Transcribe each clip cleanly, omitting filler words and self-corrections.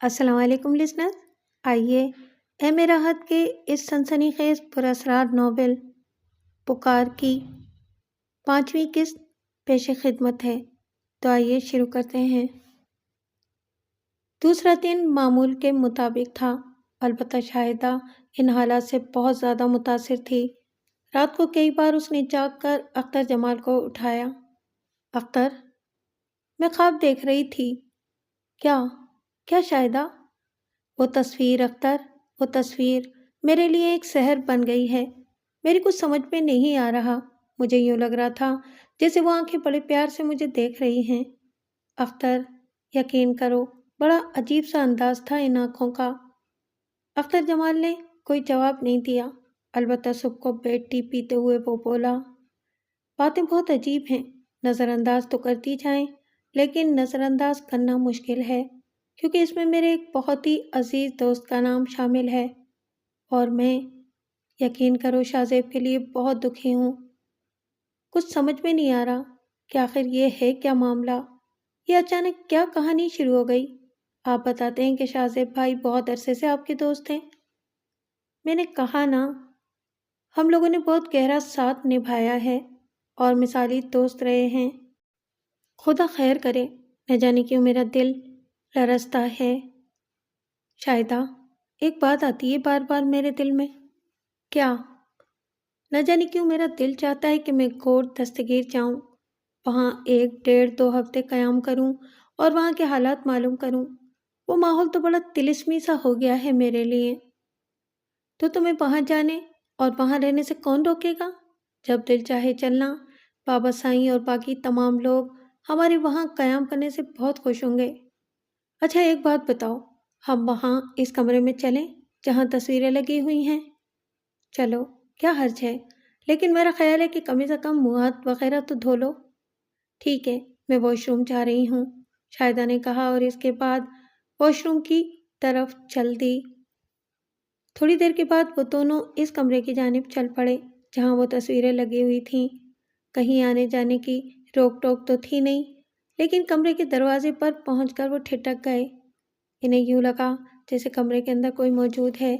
السلام علیکم لسنر، آئیے ایم راحت کے اس سنسنی خیز پراسرار ناول پکار کی 5ویں قسط پیش خدمت ہے۔ تو آئیے شروع کرتے ہیں۔ دوسرا دن معمول کے مطابق تھا، البتہ شاہدہ ان حالات سے بہت زیادہ متاثر تھی۔ رات کو کئی بار اس نے جاگ کر اختر جمال کو اٹھایا۔ اختر، میں خواب دیکھ رہی تھی۔ کیا شاہدہ؟ وہ تصویر اختر، وہ تصویر میرے لیے ایک سحر بن گئی ہے۔ میری کچھ سمجھ میں نہیں آ رہا۔ مجھے یوں لگ رہا تھا جیسے وہ آنکھیں بڑے پیار سے مجھے دیکھ رہی ہیں۔ اختر، یقین کرو، بڑا عجیب سا انداز تھا ان آنکھوں کا۔ اختر جمال نے کوئی جواب نہیں دیا، البتہ صبح کو بیڈ ٹی پیتے ہوئے وہ بولا، باتیں بہت عجیب ہیں۔ نظر انداز تو کرتی جائیں، لیکن نظر انداز کرنا مشکل ہے، کیونکہ اس میں میرے ایک بہت ہی عزیز دوست کا نام شامل ہے، اور میں، یقین کرو، شاہ زیب کے لیے بہت دکھی ہوں۔ کچھ سمجھ میں نہیں آ رہا کہ آخر یہ ہے کیا معاملہ، یہ اچانک کیا کہانی شروع ہو گئی۔ آپ بتاتے ہیں کہ شاہ زیب بھائی بہت عرصے سے آپ کے دوست ہیں۔ میں نے کہا نا، ہم لوگوں نے بہت گہرا ساتھ نبھایا ہے اور مثالی دوست رہے ہیں۔ خدا خیر کرے، نہ جانے کیوں میرا دل لرزتا ہے۔ شاہدہ، ایک بات آتی ہے بار بار میرے دل میں۔ کیا؟ نہ جانے کیوں میرا دل چاہتا ہے کہ میں گور دستگیر جاؤں، وہاں 1 1.5 2 ہفتے قیام کروں اور وہاں کے حالات معلوم کروں۔ وہ ماحول تو بڑا طلسمی سا ہو گیا ہے میرے لیے۔ تو تمہیں وہاں جانے اور وہاں رہنے سے کون روکے گا؟ جب دل چاہے چلنا۔ بابا سائیں اور باقی تمام لوگ ہمارے وہاں قیام کرنے سے بہت خوش ہوں گے۔ اچھا ایک بات بتاؤ، ہم وہاں اس کمرے میں چلیں جہاں تصویریں لگی ہوئی ہیں؟ چلو، کیا حرج ہے، لیکن میرا خیال ہے کہ کم سے کم منہ ہاتھ وغیرہ تو دھو لو۔ ٹھیک ہے، میں واش روم جا رہی ہوں، شاہدہ نے کہا اور اس کے بعد واش روم کی طرف چل دی۔ تھوڑی دیر کے بعد وہ دونوں اس کمرے کی جانب چل پڑے جہاں وہ تصویریں لگی ہوئی تھیں۔ کہیں آنے جانے کی روک ٹوک تو تھی نہیں، لیکن کمرے کے دروازے پر پہنچ کر وہ ٹھٹک گئے۔ انہیں یوں لگا جیسے کمرے کے اندر کوئی موجود ہے۔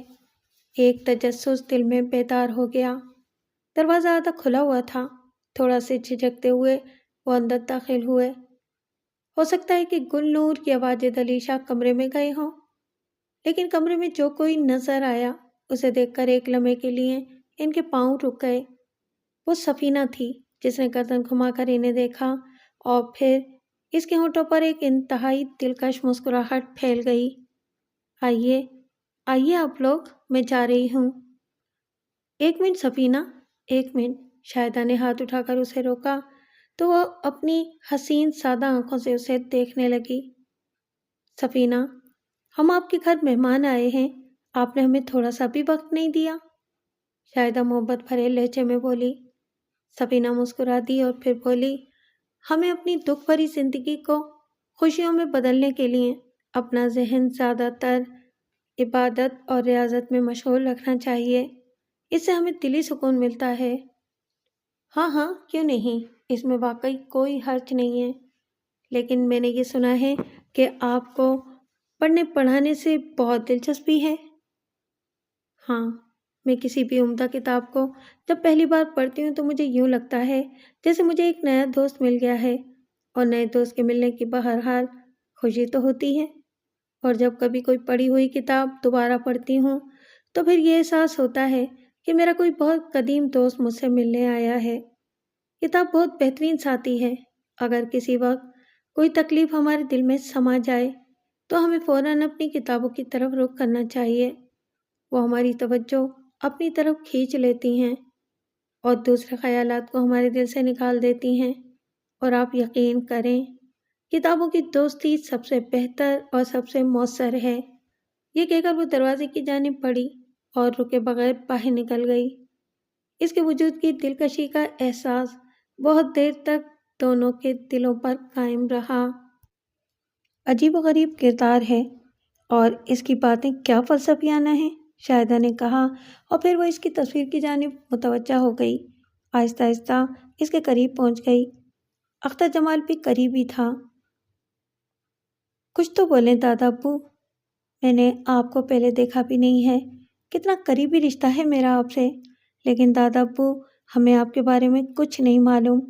ایک تجسس دل میں بیدار ہو گیا۔ دروازہ آدھا کھلا ہوا تھا۔ تھوڑا سے جھجکتے ہوئے وہ اندر داخل ہوئے۔ ہو سکتا ہے کہ گل نور یا واجد علی شاہ کمرے میں گئے ہوں، لیکن کمرے میں جو کوئی نظر آیا اسے دیکھ کر ایک لمحے کے لیے ان کے پاؤں رک گئے۔ وہ سفینہ تھی جس نے گردن گھما کر انہیں دیکھا، اور پھر اس کے ہونٹوں پر ایک انتہائی دلکش مسکراہٹ پھیل گئی۔ آئیے آپ لوگ، میں جا رہی ہوں۔ 1 منٹ سفینہ، 1 منٹ۔ شاہدہ نے ہاتھ اٹھا کر اسے روکا تو وہ اپنی حسین سادہ آنکھوں سے اسے دیکھنے لگی۔ سفینہ، ہم آپ کے گھر مہمان آئے ہیں، آپ نے ہمیں تھوڑا سا بھی وقت نہیں دیا۔ شاہدہ محبت بھرے لہجے میں بولی۔ سفینہ مسکرا دی اور پھر بولی، ہمیں اپنی دکھ بھری زندگی کو خوشیوں میں بدلنے کے لیے اپنا ذہن زیادہ تر عبادت اور ریاضت میں مشغول رکھنا چاہیے، اس سے ہمیں دلی سکون ملتا ہے۔ ہاں، کیوں نہیں، اس میں واقعی کوئی حرج نہیں ہے، لیکن میں نے یہ سنا ہے کہ آپ کو پڑھنے پڑھانے سے بہت دلچسپی ہے۔ ہاں، میں کسی بھی عمدہ کتاب کو جب پہلی بار پڑھتی ہوں تو مجھے یوں لگتا ہے جیسے مجھے ایک نیا دوست مل گیا ہے، اور نئے دوست کے ملنے کی بہرحال خوشی تو ہوتی ہے۔ اور جب کبھی کوئی پڑھی ہوئی کتاب دوبارہ پڑھتی ہوں تو پھر یہ احساس ہوتا ہے کہ میرا کوئی بہت قدیم دوست مجھ سے ملنے آیا ہے۔ کتاب بہت بہترین ساتھی ہے۔ اگر کسی وقت کوئی تکلیف ہمارے دل میں سما جائے تو ہمیں فوراً اپنی کتابوں کی طرف رخ کرنا چاہیے۔ وہ ہماری توجہ اپنی طرف کھینچ لیتی ہیں اور دوسرے خیالات کو ہمارے دل سے نکال دیتی ہیں، اور آپ یقین کریں، کتابوں کی دوستی سب سے بہتر اور سب سے مؤثر ہے۔ یہ کہہ کر وہ دروازے کی جانب بڑھی اور رکے بغیر باہر نکل گئی۔ اس کے وجود کی دلکشی کا احساس بہت دیر تک دونوں کے دلوں پر قائم رہا۔ عجیب و غریب کردار ہے، اور اس کی باتیں کیا فلسفیانہ ہیں، شاہدہ نے کہا، اور پھر وہ اس کی تصویر کی جانب متوجہ ہو گئی۔ آہستہ آہستہ اس کے قریب پہنچ گئی۔ اختر جمال بھی قریب ہی تھا۔ کچھ تو بولیں دادا ابو۔ میں نے آپ کو پہلے دیکھا بھی نہیں ہے، کتنا قریبی رشتہ ہے میرا آپ سے، لیکن دادا ابو ہمیں آپ کے بارے میں کچھ نہیں معلوم،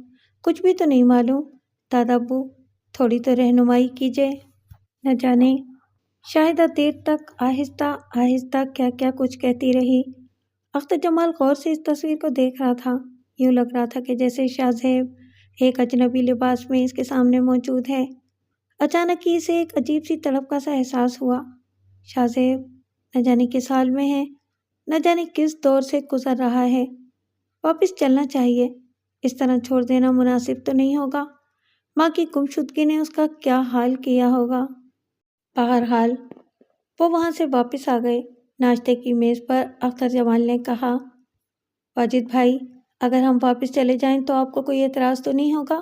کچھ بھی تو نہیں معلوم۔ دادا ابو تھوڑی تو رہنمائی کیجیے۔ نہ جانے شاہدہ دیر تک آہستہ آہستہ کیا کیا کچھ کہتی رہی۔ اختر جمال غور سے اس تصویر کو دیکھ رہا تھا، یوں لگ رہا تھا کہ جیسے شاہ زیب ایک اجنبی لباس میں اس کے سامنے موجود ہے۔ اچانک ہی اسے ایک عجیب سی تڑپ کا سا احساس ہوا۔ شاہ زیب نہ جانے کس حال میں ہے، نہ جانے کس دور سے گزر رہا ہے، واپس چلنا چاہیے، اس طرح چھوڑ دینا مناسب تو نہیں ہوگا۔ ماں کی گمشدگی نے اس کا کیا حال کیا ہوگا۔ بہرحال وہ وہاں سے واپس آ گئے۔ ناشتے کی میز پر اختر جمال نے کہا، واجد بھائی، اگر ہم واپس چلے جائیں تو آپ کو کوئی اعتراض تو نہیں ہوگا؟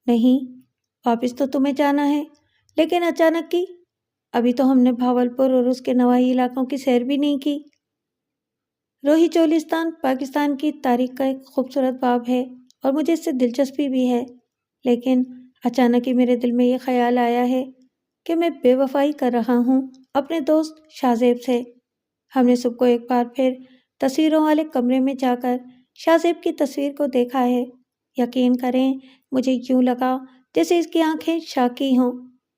نہیں، واپس تو تمہیں جانا ہے، لیکن اچانک کی؟ ابھی تو ہم نے بھاولپور اور اس کے نواحی علاقوں کی سیر بھی نہیں کی۔ روہی چولستان پاکستان کی تاریخ کا ایک خوبصورت باب ہے اور مجھے اس سے دلچسپی بھی ہے، لیکن اچانک ہی میرے دل میں یہ خیال آیا ہے کہ میں بے وفائی کر رہا ہوں اپنے دوست شاہ زیب سے۔ ہم نے صبح کو ایک بار پھر تصویروں والے کمرے میں جا کر شاہ زیب کی تصویر کو دیکھا ہے۔ یقین کریں، مجھے یوں لگا جیسے اس کی آنکھیں شاکی ہوں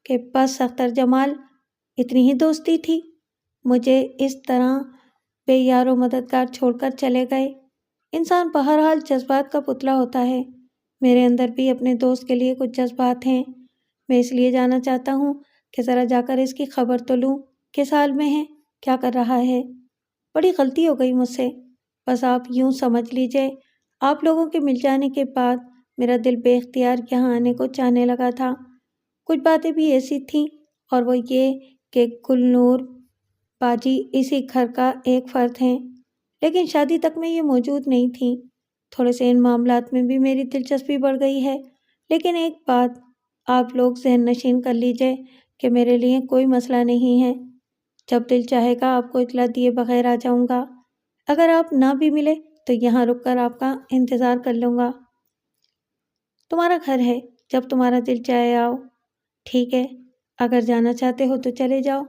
کہ بس اختر جمال اتنی ہی دوستی تھی، مجھے اس طرح بے یار و مددگار چھوڑ کر چلے گئے۔ انسان بہرحال جذبات کا پتلا ہوتا ہے، میرے اندر بھی اپنے دوست کے لیے کچھ جذبات ہیں۔ میں اس لیے جانا چاہتا ہوں کہ ذرا جا کر اس کی خبر تو لوں، کس حال میں ہے، کیا کر رہا ہے۔ بڑی غلطی ہو گئی مجھ سے، بس آپ یوں سمجھ لیجئے، آپ لوگوں کے مل جانے کے بعد میرا دل بے اختیار یہاں آنے کو چاہنے لگا تھا۔ کچھ باتیں بھی ایسی تھیں، اور وہ یہ کہ گلنور باجی اسی گھر کا ایک فرد ہیں، لیکن شادی تک میں یہ موجود نہیں تھیں۔ تھوڑے سے ان معاملات میں بھی میری دلچسپی بڑھ گئی ہے، لیکن ایک بات آپ لوگ ذہن نشین کر لیجئے کہ میرے لیے کوئی مسئلہ نہیں ہے۔ جب دل چاہے گا آپ کو اطلاع دیے بغیر آ جاؤں گا۔ اگر آپ نہ بھی ملے تو یہاں رک کر آپ کا انتظار کر لوں گا۔ تمہارا گھر ہے، جب تمہارا دل چاہے آؤ۔ ٹھیک ہے، اگر جانا چاہتے ہو تو چلے جاؤ۔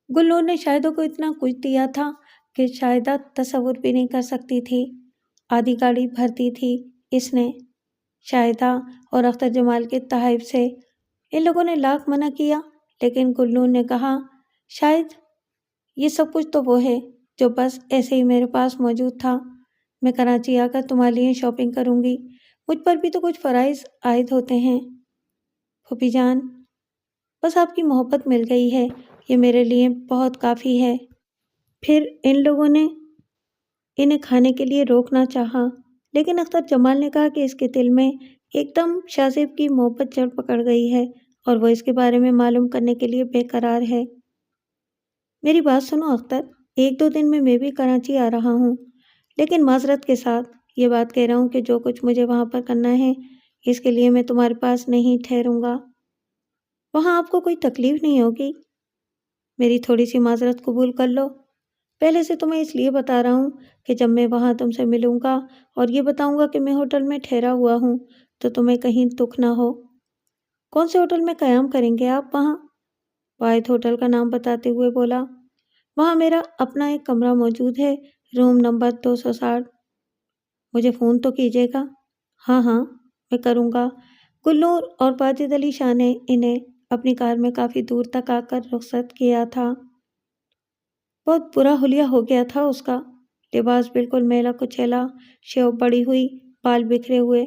گلنور نے شاہدہ کو اتنا کچھ دیا تھا کہ شاہدہ تصور بھی نہیں کر سکتی تھی۔ آدھی گاڑی بھر دی تھی اس نے۔ شاہدہ اور اختر جمال کے تحائف سے ان لوگوں نے لاکھ منع کیا، لیکن گلنور نے کہا، شاید یہ سب کچھ تو وہ ہے جو بس ایسے ہی میرے پاس موجود تھا۔ میں کراچی آ کر تمہارے لیے شاپنگ کروں گی، مجھ پر بھی تو کچھ فرائض عائد ہوتے ہیں۔ پھوپھی جان، بس آپ کی محبت مل گئی ہے، یہ میرے لیے بہت کافی ہے۔ پھر ان لوگوں نے انہیں کھانے کے لیے روکنا چاہا، لیکن اختر جمال نے کہا کہ اس کے دل میں ایک دم شاہ زیب کی محبت جڑ پکڑ گئی ہے اور وہ اس کے بارے میں معلوم کرنے کے لیے بے قرار ہے۔ میری بات سنو اختر، ایک دو دن میں بھی کراچی آ رہا ہوں، لیکن معذرت کے ساتھ یہ بات کہہ رہا ہوں کہ جو کچھ مجھے وہاں پر کرنا ہے اس کے لیے میں تمہارے پاس نہیں ٹھہروں گا۔ وہاں آپ کو کوئی تکلیف نہیں ہوگی؟ میری تھوڑی سی معذرت قبول کر لو۔ پہلے سے تو میں اس لیے بتا رہا ہوں کہ جب میں وہاں تم سے ملوں گا اور یہ بتاؤں گا کہ میں ہوٹل میں ٹھہرا ہوا ہوں تو تمہیں کہیں دکھ نہ ہو۔ کون سے ہوٹل میں قیام کریں گے آپ وہاں؟ واحد ہوٹل کا نام بتاتے ہوئے بولا، وہاں میرا اپنا ایک کمرہ موجود ہے، روم نمبر 260۔ مجھے فون تو کیجیے گا۔ ہاں ہاں، میں کروں گا۔ گلنور اور واجد علی شاہ نے انہیں اپنی کار میں کافی دور تک آ کر رخصت کیا تھا۔ بہت برا حلیہ ہو گیا تھا اس کا، لباس بالکل میلا کچیلا، شیو بڑی ہوئی، بال بکھرے ہوئے۔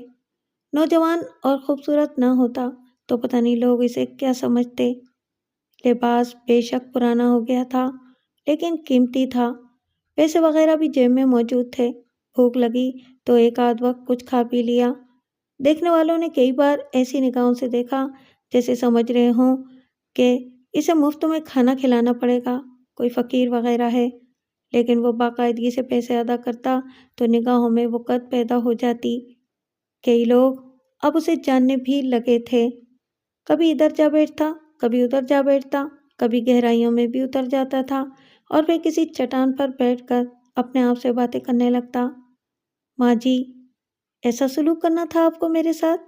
نوجوان اور خوبصورت نہ ہوتا تو پتہ نہیں لوگ اسے کیا سمجھتے۔ لباس بے شک پرانا ہو گیا تھا، لیکن قیمتی تھا۔ پیسے وغیرہ بھی جیب میں موجود تھے۔ بھوک لگی تو ایک آدھ وقت کچھ کھا پی لیا۔ دیکھنے والوں نے کئی بار ایسی نگاہوں سے دیکھا جیسے سمجھ رہے ہوں کہ اسے مفت میں کھانا کھلانا پڑے گا، کوئی فقیر وغیرہ ہے، لیکن وہ باقاعدگی سے پیسے ادا کرتا تو نگاہوں میں وقت پیدا ہو جاتی۔ کئی لوگ اب اسے جاننے بھی لگے تھے، کبھی ادھر جا بیٹھتا، کبھی ادھر جا بیٹھتا، کبھی گہرائیوں میں بھی اتر جاتا تھا اور پھر کسی چٹان پر بیٹھ کر اپنے آپ سے باتیں کرنے لگتا۔ ماں جی، ایسا سلوک کرنا تھا آپ کو میرے ساتھ؟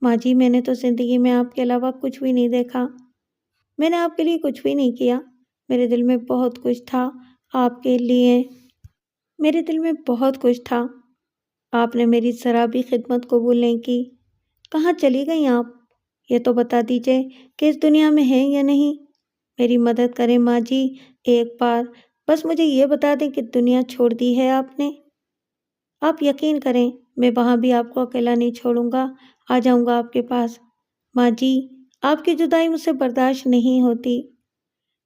ماں جی، میں نے تو زندگی میں آپ کے علاوہ کچھ بھی نہیں دیکھا۔ میں نے آپ کے لیے کچھ بھی نہیں کیا، میرے دل میں بہت کچھ تھا آپ کے لیے، میرے دل میں بہت کچھ تھا۔ آپ نے میری ذرا بھی خدمت قبول نہیں کی۔ کہاں چلی گئیں آپ؟ یہ تو بتا دیجیے کہ اس دنیا میں ہیں یا نہیں؟ میری مدد کریں ماں جی، ایک بار بس مجھے یہ بتا دیں کہ دنیا چھوڑ دی ہے آپ نے۔ آپ یقین کریں، میں وہاں بھی آپ کو اکیلا نہیں چھوڑوں گا، آ جاؤں گا آپ کے پاس۔ ماں جی، آپ کی جدائی مجھ سے برداشت نہیں ہوتی۔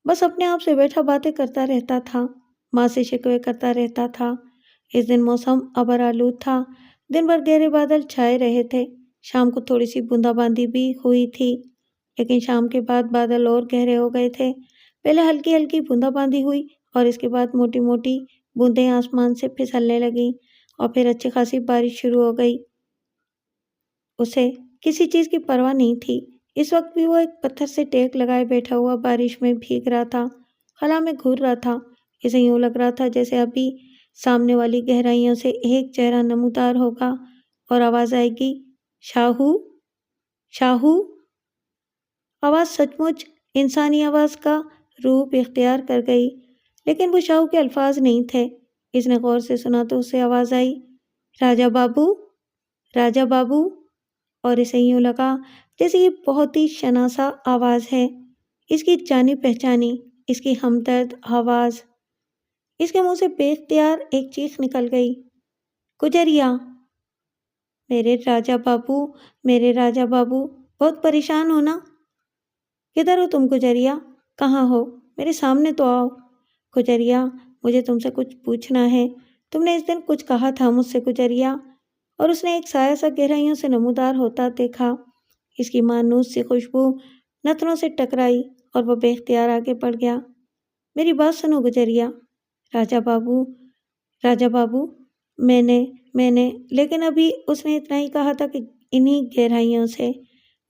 بس اپنے آپ سے بیٹھا باتیں کرتا رہتا تھا، ماں سے شکوے کرتا رہتا تھا۔ اس دن موسم ابر آلود تھا، دن بھر گہرے بادل چھائے رہے تھے، شام کو تھوڑی سی بوندا باندی بھی ہوئی تھی، لیکن شام کے بعد بادل اور گہرے ہو گئے تھے۔ پہلے ہلکی ہلکی بوندا باندی ہوئی اور اس کے بعد موٹی موٹی بوندیں آسمان سے پھسلنے لگیں اور پھر اچھی خاصی بارش شروع ہو گئی۔ اسے کسی چیز کی پرواہ نہیں تھی۔ اس وقت بھی وہ ایک پتھر سے ٹیک لگائے بیٹھا ہوا بارش میں بھیگ رہا تھا، خلا میں گھور رہا تھا۔ اسے یوں لگ رہا تھا جیسے ابھی سامنے والی گہرائیوں سے ایک چہرہ نمودار ہوگا اور آواز آئے گی، شاہو، شاہو۔ آواز سچ مچ انسانی آواز کا روپ اختیار کر گئی، لیکن وہ شاہو کے الفاظ نہیں تھے۔ اس نے غور سے سنا تو اسے آواز آئی، راجا بابو، راجا بابو، اور اسے یوں لگا جیسے یہ بہت ہی شناسا آواز ہے، اس کی جانی پہچانی، اس کی ہمدرد آواز۔ اس کے منہ سے بے اختیار ایک چیخ نکل گئی، گجریا! میرے راجا بابو، میرے راجا بابو، بہت پریشان ہو نا؟ کدھر ہو تم گجریا؟ کہاں ہو؟ میرے سامنے تو آؤ۔ گجریا، مجھے تم سے کچھ پوچھنا ہے۔ تم نے اس دن کچھ کہا تھا مجھ سے گجریا۔ اور اس نے ایک سایہ سا گہرائیوں سے نمودار ہوتا دیکھا۔ اس کی مانوس سی خوشبو نتنوں سے ٹکرائی اور وہ بے اختیار آگے بڑھ گیا۔ میری بات سنو گجریا۔ راجا بابو، راجا بابو، میں نے لیکن ابھی اس نے اتنا ہی کہا تھا کہ انہی گہرائیوں سے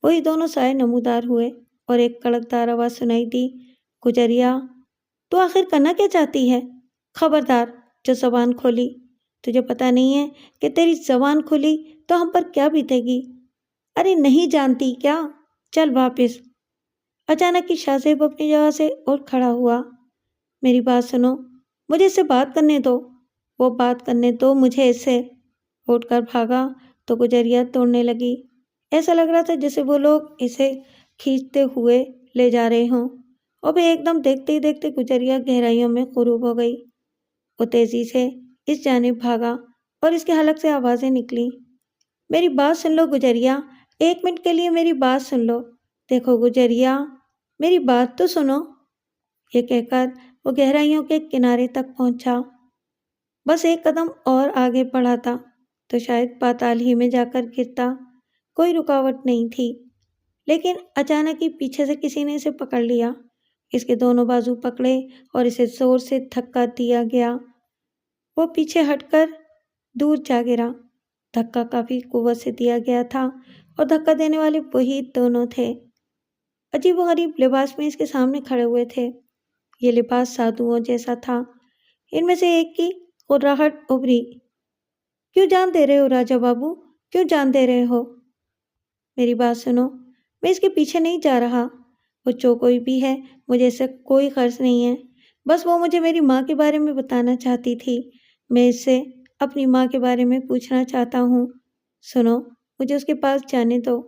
وہی دونوں سائے نمودار ہوئے اور ایک کڑکدار آواز سنائی دی، گجریا، تو آخر کرنا کیا چاہتی ہے؟ خبردار جو زبان کھولی! تجھے پتہ نہیں ہے کہ تیری زبان کھلی تو ہم پر کیا بیتے گی؟ ارے نہیں جانتی کیا؟ چل واپس۔ اچانک کی شاہ زیب اپنی جگہ سے اٹھ کھڑا ہوا۔ میری بات سنو، مجھے اس سے بات کرنے دو۔ وہ بات کرنے دو مجھے اس سے۔ اٹھ کر بھاگا تو گجریا توڑنے لگی۔ ایسا لگ رہا تھا جیسے وہ لوگ اسے کھینچتے ہوئے لے جا رہے ہوں، اور پھر ایک دم دیکھتے ہی دیکھتے گجریا گہرائیوں میں غروب ہو گئی۔ وہ تیزی سے اس جانب بھاگا اور اس کے حلق سے آوازیں نکلیں، میری بات سن لو گجریا، ایک منٹ کے لیے میری بات سن لو۔ دیکھو گجریا، میری بات تو سنو۔ یہ کہہ کر وہ گہرائیوں کے کنارے تک پہنچا۔ بس ایک قدم اور آگے بڑھا تھا تو شاید پاتال ہی میں جا کر گرتا۔ کوئی رکاوٹ نہیں تھی، لیکن اچانک ہی پیچھے سے کسی نے اسے پکڑ لیا۔ اس کے دونوں بازو پکڑے اور اسے زور سے دھکا دیا گیا۔ وہ پیچھے ہٹ کر دور جا گرا۔ دھکا کافی قوت سے دیا گیا تھا اور دھکا دینے والے وہی دونوں تھے۔ عجیب و غریب لباس میں اس کے سامنے کھڑے ہوئے تھے۔ یہ لباس سادھوؤں جیسا تھا۔ ان میں سے ایک کی غراہٹ ابھری، کیوں جان دے رہے ہو راجا بابو؟ کیوں جان دے رہے ہو؟ میری بات سنو، میں اس کے پیچھے نہیں جا رہا۔ وہ جو کوئی بھی ہے، مجھے اس سے کوئی غرض نہیں ہے۔ بس وہ مجھے میری ماں کے بارے میں بتانا چاہتی تھی۔ میں اس سے اپنی ماں کے بارے میں پوچھنا چاہتا ہوں۔ سنو، مجھے اس کے پاس جانے دو۔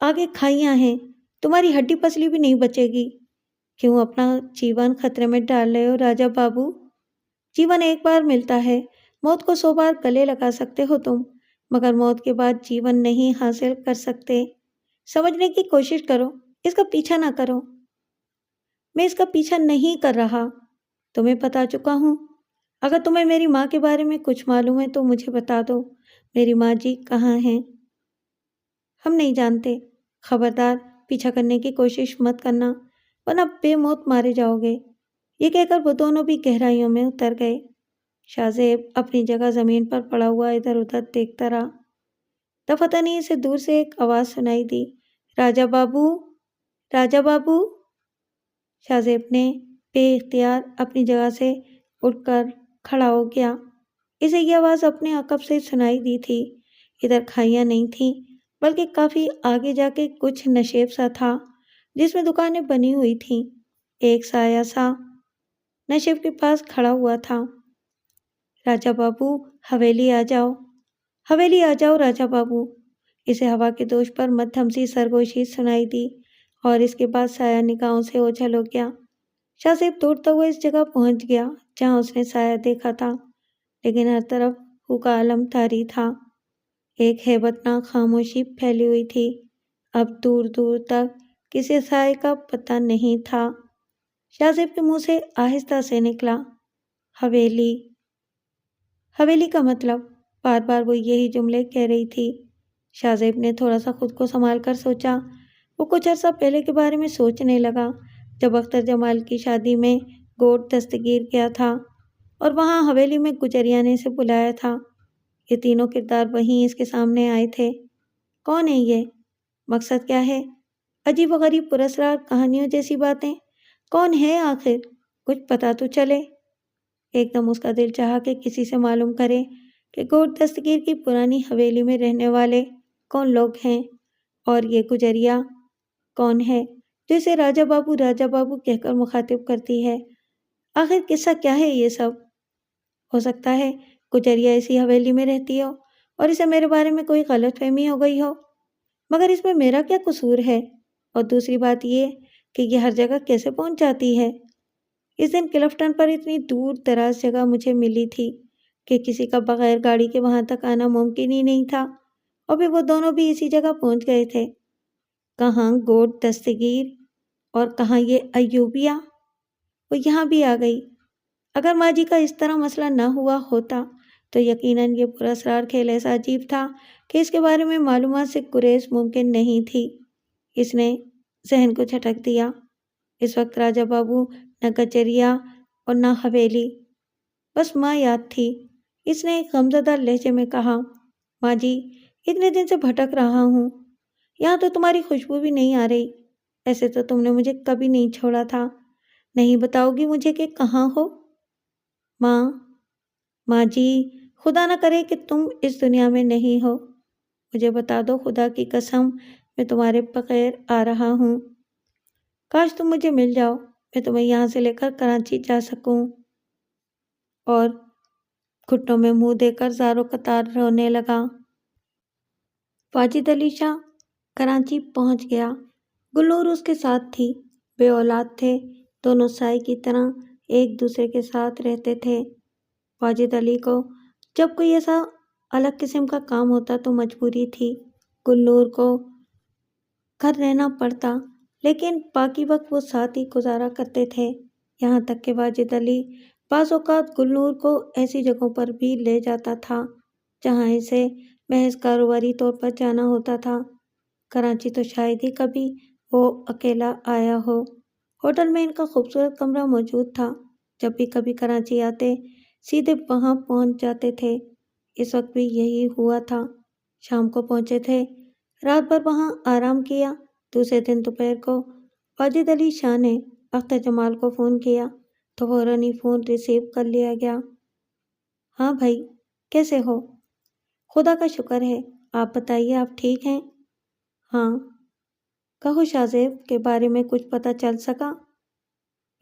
آگے کھائیاں ہیں، تمہاری ہڈی پسلی بھی نہیں بچے گی۔ کیوں اپنا جیون خطرے میں ڈال رہے ہو راجا بابو؟ جیون ایک بار ملتا ہے، موت کو 100 بار گلے لگا سکتے ہو تم، مگر موت کے بعد جیون نہیں حاصل کر سکتے۔ سمجھنے کی کوشش کرو، اس کا پیچھا نہ کرو۔ میں اس کا پیچھا نہیں کر رہا، تمہیں بتا چکا ہوں۔ اگر تمہیں میری ماں کے بارے میں کچھ معلوم ہے تو مجھے بتا دو۔ میری ماں جی کہاں ہیں؟ ہم نہیں جانتے۔ خبردار پیچھا کرنے کی کوشش مت کرنا، ورنہ بے موت مارے جاؤ گے۔ یہ کہہ کر وہ دونوں بھی گہرائیوں میں اتر گئے۔ شاہ زیب اپنی جگہ زمین پر پڑا ہوا ادھر ادھر دیکھتا رہا۔ دفتر نہیں سے دور سے ایک آواز سنائی دی، راجا بابو، راجا بابو۔ شاہ زیب نے بے اختیار اپنی جگہ سے اٹھ کر کھڑا ہو گیا۔ اسے یہ آواز اپنے عقب سے سنائی دی تھی۔ ادھر کھائیاں نہیں تھیں، بلکہ کافی آگے جا کے کچھ نشیب سا تھا جس میں دکانیں بنی ہوئی تھیں۔ ایک سایہ سا نشیب کے پاس کھڑا ہوا تھا۔ راجا بابو، حویلی آ جاؤ، حویلی آ جاؤ راجا بابو۔ اسے ہوا کے دوش پر مدھم سی سرگوشی سنائی دی اور اس کے بعد سایہ نگاہوں سے اوجھل ہو گیا۔ شاہ زیب دوڑتا ہوا اس جگہ پہنچ گیا جہاں اس نے سایہ دیکھا تھا، لیکن ہر طرف خو کا عالم طاری تھا۔ ایک ہیبت ناک خاموشی پھیلی ہوئی تھی۔ اب دور دور تک کسی سائے کا پتہ نہیں تھا۔ شاہ زیب کے منہ سے آہستہ سے نکلا، حویلی۔ حویلی کا مطلب؟ بار بار وہ یہی جملے کہہ رہی تھی۔ شاہ زیب نے تھوڑا سا خود کو سنبھال کر سوچا۔ وہ کچھ عرصہ پہلے کے بارے میں سوچنے لگا جب اختر جمال کی شادی میں گوٹ دستگیر گیا تھا اور وہاں حویلی میں گجریا نے اسے بلایا تھا۔ یہ تینوں کردار وہیں اس کے سامنے آئے تھے۔ کون ہے یہ؟ مقصد کیا ہے؟ عجیب و غریب پراسرار کہانیوں جیسی باتیں۔ کون ہے آخر؟ کچھ پتہ تو چلے۔ ایک دم اس کا دل چاہا کہ کسی سے معلوم کرے کہ گوٹ دستگیر کی پرانی حویلی میں رہنے والے کون لوگ ہیں، اور یہ گجریا کون ہے جو اسے راجا بابو کہہ کر مخاطب کرتی ہے۔ آخر قصہ کیا ہے یہ سب؟ ہو سکتا ہے گجریا اسی حویلی میں رہتی ہو اور اسے میرے بارے میں کوئی غلط فہمی ہو گئی ہو، مگر اس میں میرا کیا قصور ہے؟ اور دوسری بات یہ کہ یہ ہر جگہ کیسے پہنچ جاتی ہے؟ اس دن کلفٹن پر اتنی دور دراز جگہ مجھے ملی تھی کہ کسی کا بغیر گاڑی کے وہاں تک آنا ممکن ہی نہیں تھا، اور پھر وہ دونوں بھی اسی جگہ پہنچ گئے تھے۔ کہاں گوٹ دستگیر اور کہاں یہ ایوبیا؟ وہ یہاں بھی آ گئی۔ اگر ماں جی کا اس طرح مسئلہ نہ ہوا ہوتا تو یقیناً یہ پراسرار کھیل ایسا عجیب تھا کہ اس کے بارے میں معلومات سے گریز ممکن نہیں تھی۔ اس نے ذہن کو جھٹک دیا۔ اس وقت راجا بابو نہ گجریا اور نہ حویلی، بس ماں یاد تھی۔ اس نے ایک غمزدہ لہجے میں کہا، ماں جی، اتنے دن سے بھٹک رہا ہوں، یہاں تو تمہاری خوشبو بھی نہیں آ رہی۔ ایسے تو تم نے مجھے کبھی نہیں چھوڑا تھا۔ نہیں بتاؤ گی مجھے کہ کہاں ہو؟ ماں جی، خدا نہ کرے کہ تم اس دنیا میں نہیں ہو۔ مجھے بتا دو، خدا کی قسم، میں تمہارے بغیر آ رہا ہوں۔ کاش تم مجھے مل جاؤ، میں تمہیں یہاں سے لے کر کراچی جا سکوں۔ اور گھٹنوں میں منہ دے کر زاروں قطار رونے لگا۔ واجد علی شاہ کراچی پہنچ گیا۔ گلنور اس کے ساتھ تھی۔ بے اولاد تھے، دونوں سائے کی طرح ایک دوسرے کے ساتھ رہتے تھے۔ واجد علی کو جب کوئی ایسا الگ قسم کا کام ہوتا تو مجبوری تھی، گلنور کو گھر رہنا پڑتا، لیکن باقی وقت وہ ساتھ ہی گزارا کرتے تھے۔ یہاں تک کہ واجد علی بعض اوقات گلنور کو ایسی جگہوں پر بھی لے جاتا تھا جہاں اسے محض کاروباری طور پر جانا ہوتا تھا۔ کراچی تو شاید ہی کبھی وہ اکیلا آیا ہو۔ ہوٹل میں ان کا خوبصورت کمرہ موجود تھا۔ جب بھی کبھی کراچی آتے سیدھے وہاں پہنچ جاتے تھے۔ اس وقت بھی یہی ہوا تھا۔ شام کو پہنچے تھے، رات بھر وہاں آرام کیا۔ دوسرے دن دوپہر کو واجد علی شاہ نے اختر جمال کو فون کیا تو فوراً ہی فون ریسیو کر لیا گیا۔ ہاں بھائی، کیسے ہو؟ خدا کا شکر ہے، آپ بتائیے، آپ ٹھیک ہیں؟ ہاں۔ کہو، شاہ زیب کے بارے میں کچھ پتہ چل سکا؟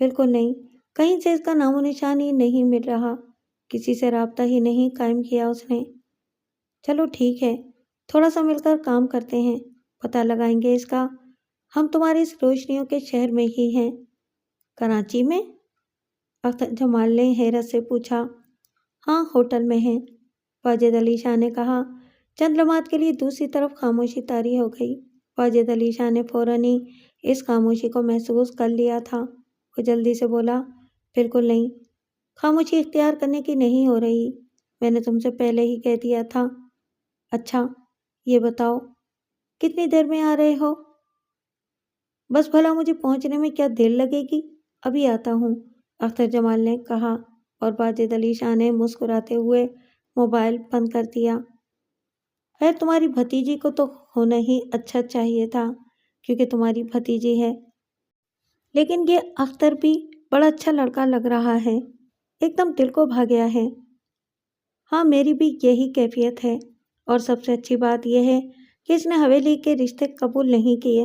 بالکل نہیں، کہیں سے اس کا نام و نشان ہی نہیں مل رہا، کسی سے رابطہ ہی نہیں قائم کیا اس نے۔ چلو ٹھیک ہے، تھوڑا سا مل کر کام کرتے ہیں، پتہ لگائیں گے اس کا۔ ہم تمہاری اس روشنیوں کے شہر میں ہی ہیں۔ کراچی میں؟ اختر جمال نے حیرت سے پوچھا۔ ہاں، ہوٹل میں ہیں، واجد علی شاہ نے کہا۔ چند لمحات کے لیے دوسری طرف خاموشی طاری ہو گئی۔ واجد علی شاہ نے فوراً ہی اس خاموشی کو محسوس کر لیا تھا۔ وہ جلدی سے بولا، بالکل نہیں، خاموشی اختیار کرنے کی نہیں ہو رہی، میں نے تم سے پہلے ہی کہہ دیا تھا۔ اچھا، یہ بتاؤ کتنی دیر میں آ رہے ہو؟ بس بھلا مجھے پہنچنے میں کیا دیر لگے گی، ابھی آتا ہوں، اختر جمال نے کہا، اور واجد علی شاہ نے مسکراتے ہوئے موبائل بند کر دیا۔ خیر، تمہاری بھتیجی کو تو ہونا ہی اچھا چاہیے تھا کیونکہ تمہاری بھتیجی ہے، لیکن یہ اختر بھی بڑا اچھا لڑکا لگ رہا ہے، ایک دم دل کو بھا گیا ہے۔ ہاں، میری بھی یہی کیفیت ہے، اور سب سے اچھی بات یہ ہے کہ اس نے حویلی کے رشتے قبول نہیں کیے۔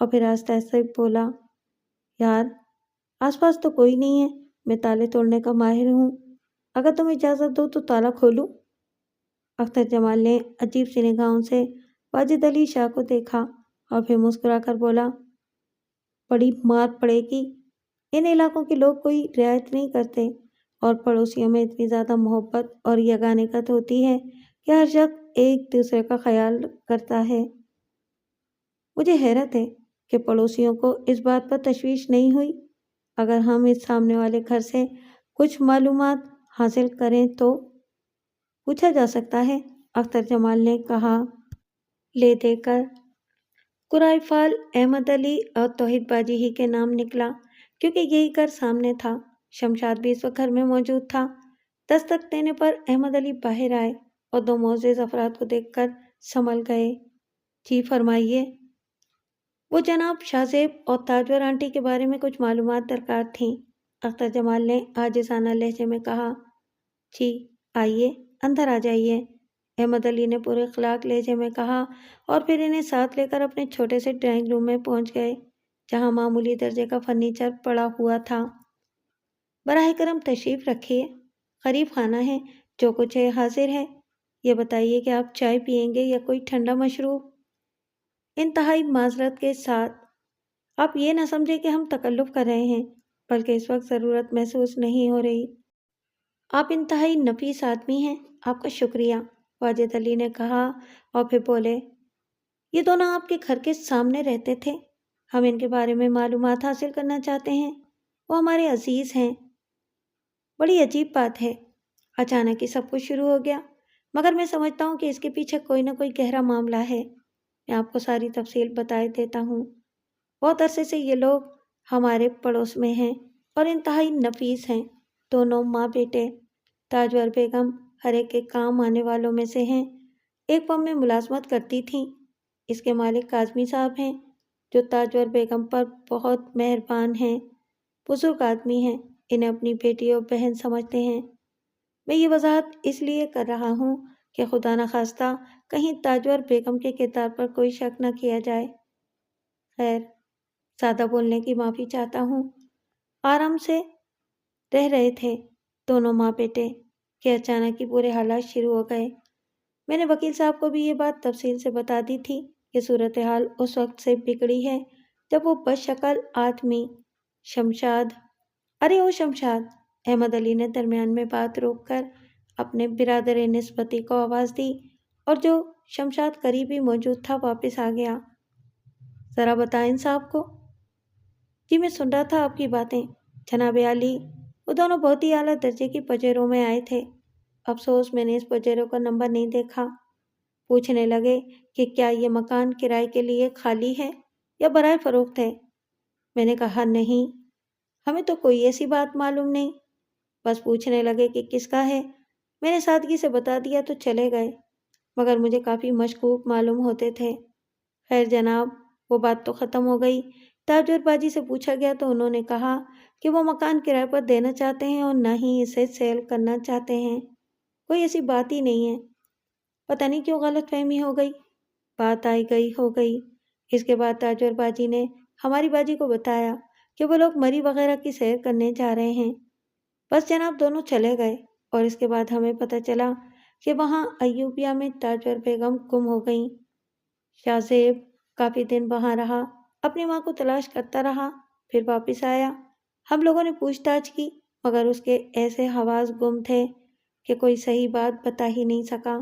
اور پھر آہستہ سے بولا، یار آس پاس تو کوئی نہیں ہے، میں تالے توڑنے کا ماہر ہوں، اگر تم اجازت دو تو تالا کھولوں؟ اختر جمال نے عجیب سی نگاہوں سے واجد علی شاہ کو دیکھا اور پھر مسکرا کر بولا، بڑی مار پڑے گی، ان علاقوں کے لوگ کوئی رعایت نہیں کرتے اور پڑوسیوں میں اتنی زیادہ محبت اور یگانگت ہوتی ہے کہ ہر شخص ایک دوسرے کا خیال کرتا ہے۔ مجھے حیرت ہے کہ پڑوسیوں کو اس بات پر تشویش نہیں ہوئی۔ اگر ہم اس سامنے والے گھر سے کچھ معلومات حاصل کریں تو پوچھا جا سکتا ہے، اختر جمال نے کہا، لے دے کر قرائے فال احمد علی اور توحید باجی ہی کے نام نکلا کیونکہ یہی گھر سامنے تھا۔ شمشاد بھی اس وقت گھر میں موجود تھا۔ دستک دینے پر احمد علی باہر آئے اور دو معزز افراد کو دیکھ کر سنبھل گئے۔ جی فرمائیے۔ وہ جناب شاہ زیب اور تاجور آنٹی کے بارے میں کچھ معلومات درکار تھیں، اختر جمال نے عاجزانہ لہجے میں کہا۔ جی آئیے، اندر آ جائیے، احمد علی نے پورے اخلاق لہجے میں کہا اور پھر انہیں ساتھ لے کر اپنے چھوٹے سے ڈرائنگ روم میں پہنچ گئے جہاں معمولی درجے کا فرنیچر پڑا ہوا تھا۔ براہ کرم تشریف رکھیے، غریب خانہ ہے، جو کچھ ہے حاضر ہے۔ یہ بتائیے کہ آپ چائے پئیں گے یا کوئی ٹھنڈا مشروب؟ انتہائی معذرت کے ساتھ، آپ یہ نہ سمجھے کہ ہم تکلف کر رہے ہیں، بلکہ اس وقت ضرورت محسوس نہیں ہو رہی۔ آپ انتہائی نفیس آدمی ہیں، آپ کا شکریہ، واجد علی نے کہا اور پھر بولے، یہ دونوں آپ کے گھر کے سامنے رہتے تھے، ہم ان کے بارے میں معلومات حاصل کرنا چاہتے ہیں، وہ ہمارے عزیز ہیں۔ بڑی عجیب بات ہے، اچانک ہی سب کچھ شروع ہو گیا، مگر میں سمجھتا ہوں کہ اس کے پیچھے کوئی نہ کوئی گہرا معاملہ ہے۔ میں آپ کو ساری تفصیل بتائے دیتا ہوں۔ بہت عرصے سے یہ لوگ ہمارے پڑوس میں ہیں اور انتہائی نفیس ہیں، دونوں ماں بیٹے۔ تاجور بیگم ہر ایک کے کام آنے والوں میں سے ہیں، ایک پمپ میں ملازمت کرتی تھیں۔ اس کے مالک کاظمی صاحب ہیں جو تاجور بیگم پر بہت مہربان ہیں، بزرگ آدمی ہیں، انہیں اپنی بیٹی اور بہن سمجھتے ہیں۔ میں یہ وضاحت اس لیے کر رہا ہوں کہ خدا نخواستہ کہیں تاجور بیگم کے کردار پر کوئی شک نہ کیا جائے۔ خیر، زیادہ بولنے کی معافی چاہتا ہوں۔ آرام سے رہ رہے تھے دونوں ماں بیٹے کہ اچانک ہی پورے حالات شروع ہو گئے۔ میں نے وکیل صاحب کو بھی یہ بات تفصیل سے بتا دی تھی کہ صورتحال اس وقت سے بگڑی ہے جب وہ بد شکل آدمی شمشاد، ارے او شمشاد، احمد علی نے درمیان میں بات روک کر اپنے برادر نسبتی کو آواز دی اور جو شمشاد قریب ہی موجود تھا واپس آ گیا۔ ذرا بتائیں صاحب کو۔ جی میں سن رہا تھا آپ کی باتیں، جناب عالی، وہ دونوں بہت ہی اعلیٰ درجے کی پجیروں میں آئے تھے، افسوس میں نے اس پجیروں کا نمبر نہیں دیکھا۔ پوچھنے لگے کہ کیا یہ مکان کرائے کے لیے خالی ہے یا برائے فروخت ہے؟ میں نے کہا نہیں، ہمیں تو کوئی ایسی بات معلوم نہیں، بس پوچھنے لگے کہ کس کا ہے، میں نے سادگی سے بتا دیا تو چلے گئے، مگر مجھے کافی مشکوک معلوم ہوتے تھے۔ خیر جناب، وہ بات تو ختم ہو گئی۔ تاجور باجی سے پوچھا گیا تو انہوں نے کہا کہ وہ مکان کرائے پر دینا چاہتے ہیں اور نہ ہی اسے سیل کرنا چاہتے ہیں، کوئی ایسی بات ہی نہیں ہے۔ پتہ نہیں کیوں غلط فہمی ہو گئی، بات آئی گئی ہو گئی۔ اس کے بعد تاجور باجی نے ہماری باجی کو بتایا کہ وہ لوگ مری وغیرہ کی سیر کرنے جا رہے ہیں۔ بس جناب دونوں چلے گئے اور اس کے بعد ہمیں پتہ چلا کہ وہاں ایوبیہ میں تاجور بیگم گم ہو گئیں۔ شاہ زیب کافی دن وہاں رہا، اپنی ماں کو تلاش کرتا رہا، پھر واپس آیا۔ ہم لوگوں نے پوچھ تاچھ کی مگر اس کے ایسے حواس گم تھے کہ کوئی صحیح بات بتا ہی نہیں سکا۔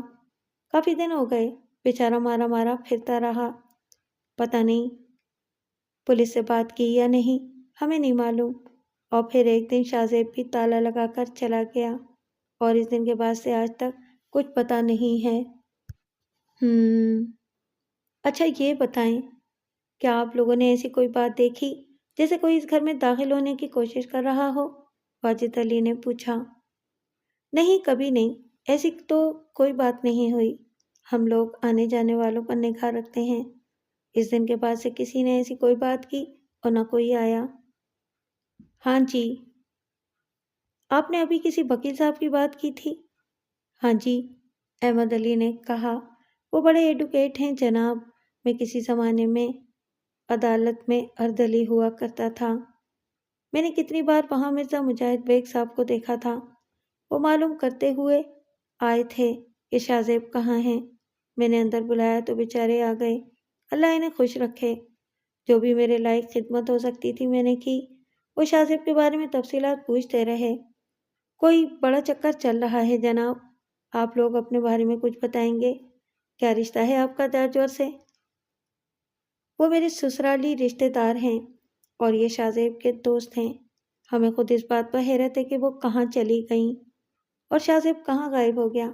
کافی دن ہو گئے، بیچارہ مارا مارا پھرتا رہا۔ پتہ نہیں پولیس سے بات کی یا نہیں، ہمیں نہیں معلوم۔ اور پھر ایک دن شاہ زیب بھی تالا لگا کر چلا گیا اور اس دن کے بعد سے آج تک کچھ پتہ نہیں ہے۔ اچھا یہ بتائیں، کیا آپ لوگوں نے ایسی کوئی بات دیکھی جیسے کوئی اس گھر میں داخل ہونے کی کوشش کر رہا ہو؟ واجد علی نے پوچھا۔ نہیں، کبھی نہیں، ایسی تو کوئی بات نہیں ہوئی۔ ہم لوگ آنے جانے والوں پر نگاہ رکھتے ہیں، اس دن کے بعد سے کسی نے ایسی کوئی بات کی اور نہ کوئی آیا۔ ہاں جی، آپ نے ابھی کسی وکیل صاحب کی بات کی تھی؟ ہاں جی، احمد علی نے کہا، وہ بڑے ایڈوکیٹ ہیں جناب، میں کسی زمانے میں عدالت میں اردلی ہوا کرتا تھا۔ میں نے کتنی بار وہاں مرزا مجاہد بیگ صاحب کو دیکھا تھا۔ وہ معلوم کرتے ہوئے آئے تھے کہ شاہ زیب کہاں ہیں۔ میں نے اندر بلایا تو بیچارے آ گئے۔ اللہ انہیں خوش رکھے۔ جو بھی میرے لائق خدمت ہو سکتی تھی میں نے کی۔ وہ شاہ زیب کے بارے میں تفصیلات پوچھتے رہے۔ کوئی بڑا چکر چل رہا ہے جناب، آپ لوگ اپنے بارے میں کچھ بتائیں گے؟ کیا رشتہ ہے آپ کا تاجور سے؟ وہ میرے سسرالی رشتے دار ہیں اور یہ شاہ زیب کے دوست ہیں۔ ہمیں خود اس بات پر حیرت ہے کہ وہ کہاں چلی گئیں اور شاہ زیب کہاں غائب ہو گیا۔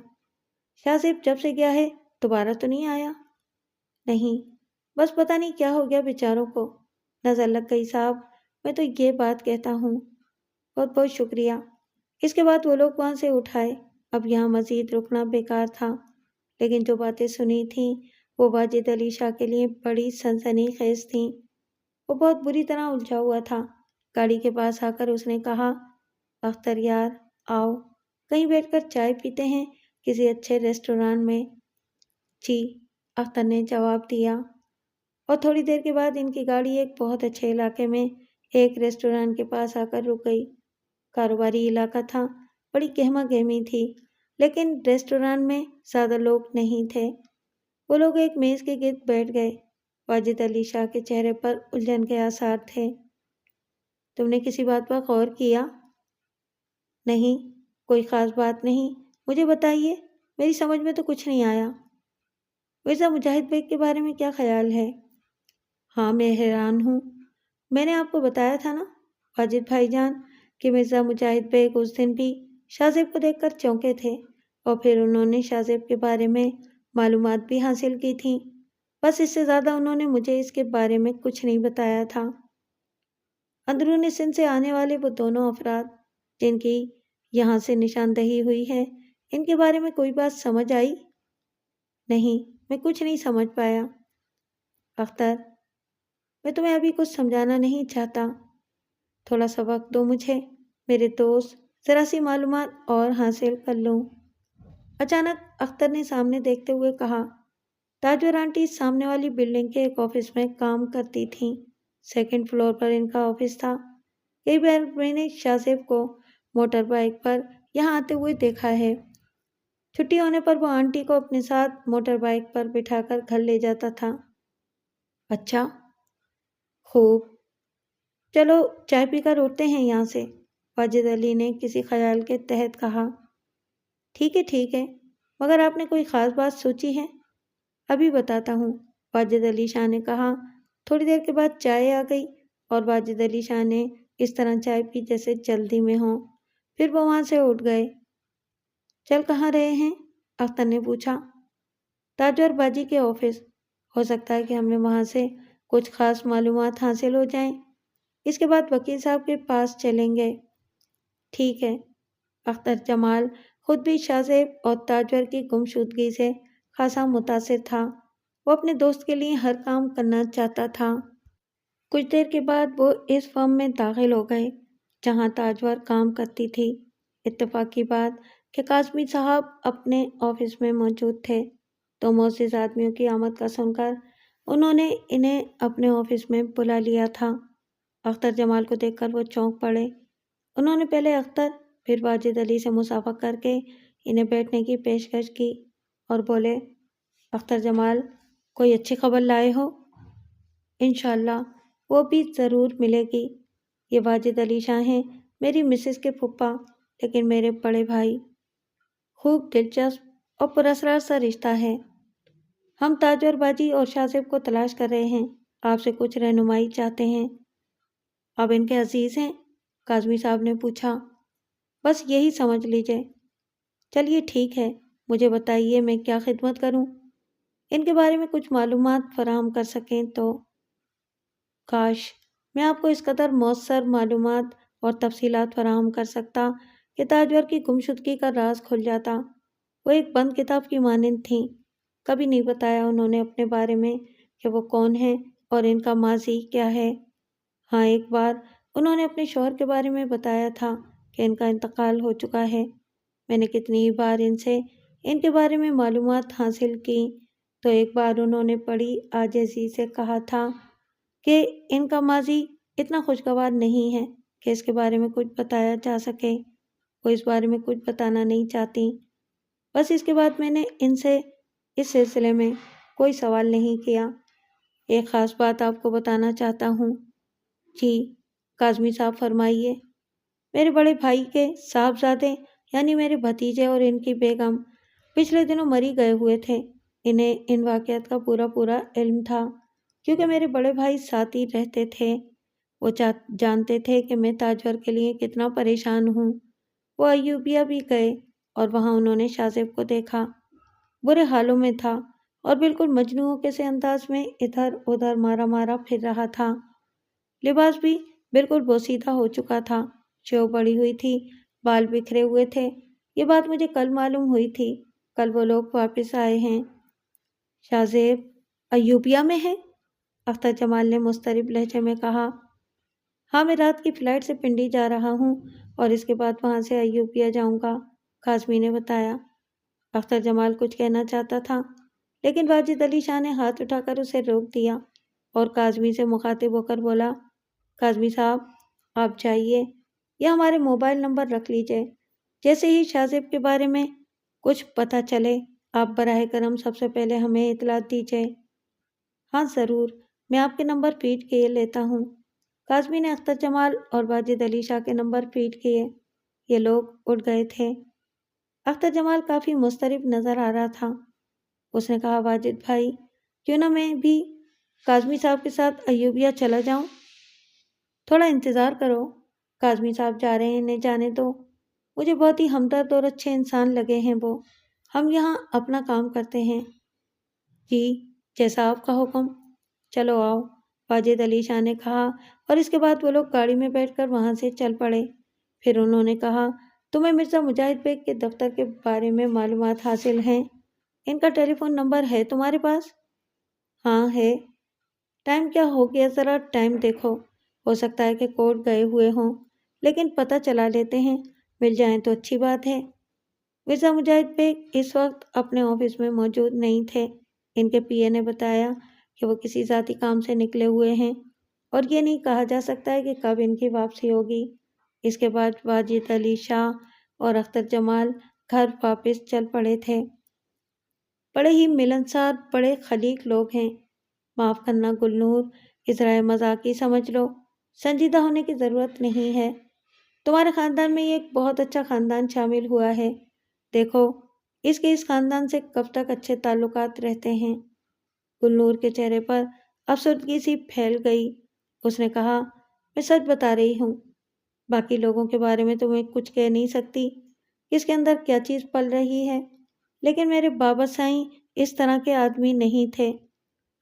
شاہ زیب جب سے گیا ہے دوبارہ تو نہیں آیا؟ نہیں، بس پتہ نہیں کیا ہو گیا بیچاروں کو، نظر لگ گئی صاحب، میں تو یہ بات کہتا ہوں۔ بہت بہت شکریہ۔ اس کے بعد وہ لوگ وہاں سے اٹھائے۔ اب یہاں مزید رکنا بیکار تھا، لیکن جو باتیں سنی تھیں وہ واجد علی شاہ کے لیے بڑی سنسنی خیز تھیں۔ وہ بہت بری طرح الجھا ہوا تھا۔ گاڑی کے پاس آ کر اس نے کہا، اختر یار آؤ، کہیں بیٹھ کر چائے پیتے ہیں کسی اچھے ریسٹوران میں۔ جی، اختر نے جواب دیا، اور تھوڑی دیر کے بعد ان کی گاڑی ایک بہت اچھے علاقے میں ایک ریسٹوران کے پاس آ کر رک گئی۔ کاروباری علاقہ تھا، بڑی گہما گہمی تھی، لیکن ریسٹوران میں زیادہ لوگ نہیں تھے۔ وہ لوگ ایک میز کے گرد بیٹھ گئے۔ واجد علی شاہ کے چہرے پر الجھن کے آثار تھے۔ تم نے کسی بات پر غور کیا؟ نہیں، کوئی خاص بات نہیں، مجھے بتائیے، میری سمجھ میں تو کچھ نہیں آیا۔ مرزا مجاہد بیگ کے بارے میں کیا خیال ہے؟ ہاں، میں حیران ہوں۔ میں نے آپ کو بتایا تھا نا واجد بھائی جان کہ مرزا مجاہد بیگ اس دن بھی شاہ زیب کو دیکھ کر چونکے تھے، اور پھر انہوں نے شاہ زیب کے بارے میں معلومات بھی حاصل کی تھیں۔ بس اس سے زیادہ انہوں نے مجھے اس کے بارے میں کچھ نہیں بتایا تھا۔ اندرون سندھ سے آنے والے وہ دونوں افراد جن کی یہاں سے نشاندہی ہوئی ہے، ان کے بارے میں کوئی بات سمجھ آئی؟ نہیں، میں کچھ نہیں سمجھ پایا۔ اختر، میں تمہیں ابھی کچھ سمجھانا نہیں چاہتا، تھوڑا سا وقت دو مجھے، میرے دوست، ذرا سی معلومات اور حاصل کر لوں۔ اچانک اختر نے سامنے دیکھتے ہوئے کہا، تاجور آنٹی سامنے والی بلڈنگ کے ایک آفس میں کام کرتی تھیں۔ سیکنڈ فلور پر ان کا آفس تھا۔ کئی بار میں نے شاہ زیب کو موٹر بائک پر یہاں آتے ہوئے دیکھا ہے۔ چھٹی ہونے پر وہ آنٹی کو اپنے ساتھ موٹر بائک پر بٹھا کر گھر لے جاتا تھا۔ اچھا، خوب، چلو چائے پی کر اٹھتے ہیں یہاں سے، واجد علی نے کسی خیال کے تحت کہا۔ ٹھیک ہے، مگر آپ نے کوئی خاص بات سوچی ہے؟ ابھی بتاتا ہوں، واجد علی شاہ نے کہا۔ تھوڑی دیر کے بعد چائے آ گئی اور واجد علی شاہ نے اس طرح چائے پی جیسے جلدی میں ہوں۔ پھر وہ وہاں سے اٹھ گئے۔ چل کہاں رہے ہیں؟ اختر نے پوچھا۔ تاجور باجی کے آفس، ہو سکتا ہے کہ ہمیں وہاں سے کچھ خاص معلومات حاصل ہو جائیں۔ اس کے بعد وکیل صاحب کے پاس چلیں گے۔ ٹھیک ہے۔ اختر جمال خود بھی شاہ زیب اور تاجور کی گمشدگی سے خاصا متاثر تھا۔ وہ اپنے دوست کے لیے ہر کام کرنا چاہتا تھا۔ کچھ دیر کے بعد وہ اس فرم میں داخل ہو گئے جہاں تاجور کام کرتی تھی۔ اتفاق کی بات کہ کاظمی صاحب اپنے آفس میں موجود تھے، تو معزز آدمیوں کی آمد کا سن کر انہوں نے انہیں اپنے آفس میں بلا لیا تھا۔ اختر جمال کو دیکھ کر وہ چونک پڑے۔ انہوں نے پہلے اختر پھر واجد علی سے مصافحہ کر کے انہیں بیٹھنے کی پیشکش کی اور بولے، اختر جمال، کوئی اچھی خبر لائے ہو؟ انشاءاللہ وہ بھی ضرور ملے گی۔ یہ واجد علی شاہ ہیں، میری مسز کے پھپھا، لیکن میرے بڑے بھائی۔ خوب دلچسپ اور پراسرار سا رشتہ ہے۔ ہم تاجور باجی اور شاہ زیب کو تلاش کر رہے ہیں، آپ سے کچھ رہنمائی چاہتے ہیں۔ آپ ان کے عزیز ہیں؟ کاظمی صاحب نے پوچھا۔ بس یہی سمجھ لیجئے۔ چلیے ٹھیک ہے، مجھے بتائیے میں کیا خدمت کروں؟ ان کے بارے میں کچھ معلومات فراہم کر سکیں تو۔ کاش میں آپ کو اس قدر مؤثر معلومات اور تفصیلات فراہم کر سکتا کہ تاجور کی گمشدگی کا راز کھل جاتا۔ وہ ایک بند کتاب کی مانند تھیں۔ کبھی نہیں بتایا انہوں نے اپنے بارے میں کہ وہ کون ہیں اور ان کا ماضی کیا ہے۔ ہاں، ایک بار انہوں نے اپنے شوہر کے بارے میں بتایا تھا کہ ان کا انتقال ہو چکا ہے۔ میں نے کتنی ہی بار ان سے ان کے بارے میں معلومات حاصل کی، تو ایک بار انہوں نے بڑی عاجزی سے کہا تھا، کہ ان کا ماضی اتنا خوشگوار نہیں ہے کہ اس کے بارے میں کچھ بتایا جا سکے۔ وہ اس بارے میں کچھ بتانا نہیں چاہتی۔ بس اس کے بعد میں نے ان سے اس سلسلے میں کوئی سوال نہیں کیا۔ ایک خاص بات آپ کو بتانا چاہتا ہوں۔ جی، کاظمی صاحب فرمائیے۔ میرے بڑے بھائی کے صاحبزادے یعنی میرے بھتیجے اور ان کی بیگم پچھلے دنوں مری گئے ہوئے تھے۔ انہیں ان واقعات کا پورا علم تھا کیونکہ میرے بڑے بھائی ساتھ ہی رہتے تھے۔ وہ جانتے تھے کہ میں تاجور کے لیے کتنا پریشان ہوں۔ وہ ایوبیہ بھی گئے اور وہاں انہوں نے شاہ زیب کو دیکھا۔ برے حالوں میں تھا اور بالکل مجنوں کے سے انداز میں ادھر ادھر مارا مارا پھر رہا تھا۔ لباس بھی بالکل بوسیدہ ہو چکا تھا، چو بڑی ہوئی تھی، بال بکھرے ہوئے تھے۔ یہ بات مجھے کل معلوم ہوئی تھی۔ کل وہ لوگ واپس آئے ہیں۔ شاہ زیب ایوبیہ میں ہے؟ اختر جمال نے مضطرب لہجے میں کہا۔ ہاں، میں رات کی فلائٹ سے پنڈی جا رہا ہوں اور اس کے بعد وہاں سے ایوبیہ جاؤں گا، کاظمی نے بتایا۔ اختر جمال کچھ کہنا چاہتا تھا لیکن واجد علی شاہ نے ہاتھ اٹھا کر اسے روک دیا اور کاظمی سے مخاطب ہو کر بولا، کاظمی صاحب آپ جائیے یا ہمارے موبائل نمبر رکھ لیجئے۔ جیسے ہی شاہ زیب کے بارے میں کچھ پتہ چلے آپ براہ کرم سب سے پہلے ہمیں اطلاع دیجئے۔ ہاں ضرور، میں آپ کے نمبر فیڈ کیے لیتا ہوں۔ کاظمی نے اختر جمال اور واجد علی شاہ کے نمبر فیڈ کیے۔ یہ لوگ اٹھ گئے تھے۔ اختر جمال کافی مضطرب نظر آ رہا تھا۔ اس نے کہا، واجد بھائی کیوں نہ میں بھی کاظمی صاحب کے ساتھ ایوبیہ چلا جاؤں؟ تھوڑا انتظار کرو، کاظمی صاحب جا رہے ہیں، انہیں جانے دو۔ مجھے بہت ہی ہمدرد اور اچھے انسان لگے ہیں وہ۔ ہم یہاں اپنا کام کرتے ہیں۔ جی، جیسا آپ کا حکم۔ چلو آؤ، واجد علی شاہ نے کہا اور اس کے بعد وہ لوگ گاڑی میں بیٹھ کر وہاں سے چل پڑے۔ پھر انہوں نے کہا، تمہیں مرزا مجاہد بیگ کے دفتر کے بارے میں معلومات حاصل ہیں؟ ان کا ٹیلی فون نمبر ہے تمہارے پاس؟ ہاں ہے۔ ٹائم کیا ہو گیا، ذرا ٹائم دیکھو۔ ہو سکتا ہے کہ کورٹ گئے ہوئے ہوں، لیکن پتہ چلا لیتے ہیں، مل جائیں تو اچھی بات ہے۔ مرزا مجاہد بیگ اس وقت اپنے آفس میں موجود نہیں تھے۔ ان کے پی اے نے بتایا کہ وہ کسی ذاتی کام سے نکلے ہوئے ہیں اور یہ نہیں کہا جا سکتا ہے کہ کب ان کی واپسی ہوگی۔ اس کے بعد واجد علی شاہ اور اختر جمال گھر واپس چل پڑے تھے۔ بڑے ہی ملنسار، بڑے خلیق لوگ ہیں۔ معاف کرنا گلنور، ذرائع مذاقی سمجھ لو، سنجیدہ ہونے کی ضرورت نہیں ہے۔ تمہارے خاندان میں یہ ایک بہت اچھا خاندان شامل ہوا ہے۔ دیکھو اس خاندان سے کب تک اچھے تعلقات رہتے ہیں۔ گلنور کے چہرے پر افسردگی سی پھیل گئی۔ اس نے کہا، میں سچ بتا رہی ہوں، باقی لوگوں کے بارے میں تمہیں کچھ کہہ نہیں سکتی، کس کے اندر کیا چیز پل رہی ہے، لیکن میرے بابا سائیں اس طرح کے آدمی نہیں تھے۔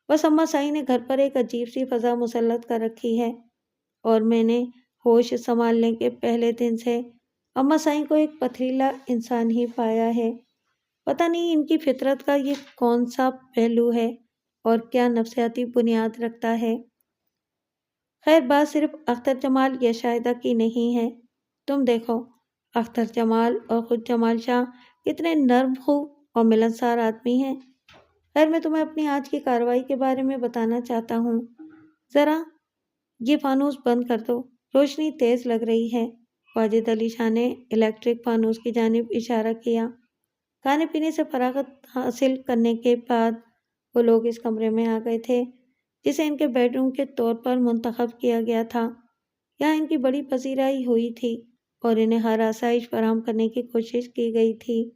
بس اماں سائیں نے گھر پر ایک عجیب سی فضا مسلط کر رکھی ہے اور میں نے ہوش سنبھالنے کے پہلے دن سے اماں سائیں کو ایک پتھریلا انسان ہی پایا ہے۔ پتہ نہیں ان کی فطرت کا یہ کون سا پہلو ہے اور کیا نفسیاتی بنیاد رکھتا ہے۔ خیر، بات صرف اختر جمال یا شاہدہ کی نہیں ہے۔ تم دیکھو، اختر جمال اور خود جمال شاہ کتنے نرم خو اور ملنسار آدمی ہیں۔ خیر، میں تمہیں اپنی آج کی کارروائی کے بارے میں بتانا چاہتا ہوں۔ ذرا یہ فانوس بند کر دو، روشنی تیز لگ رہی ہے۔ واجد علی شاہ نے الیکٹرک فانوس کی جانب اشارہ کیا۔ کھانے پینے سے فراغت حاصل کرنے کے بعد وہ لوگ اس کمرے میں آ گئے تھے جسے ان کے بیڈ روم کے طور پر منتخب کیا گیا تھا۔ یہاں ان کی بڑی پذیرائی ہوئی تھی اور انہیں ہر آسائش فراہم کرنے کی کوشش کی گئی تھی۔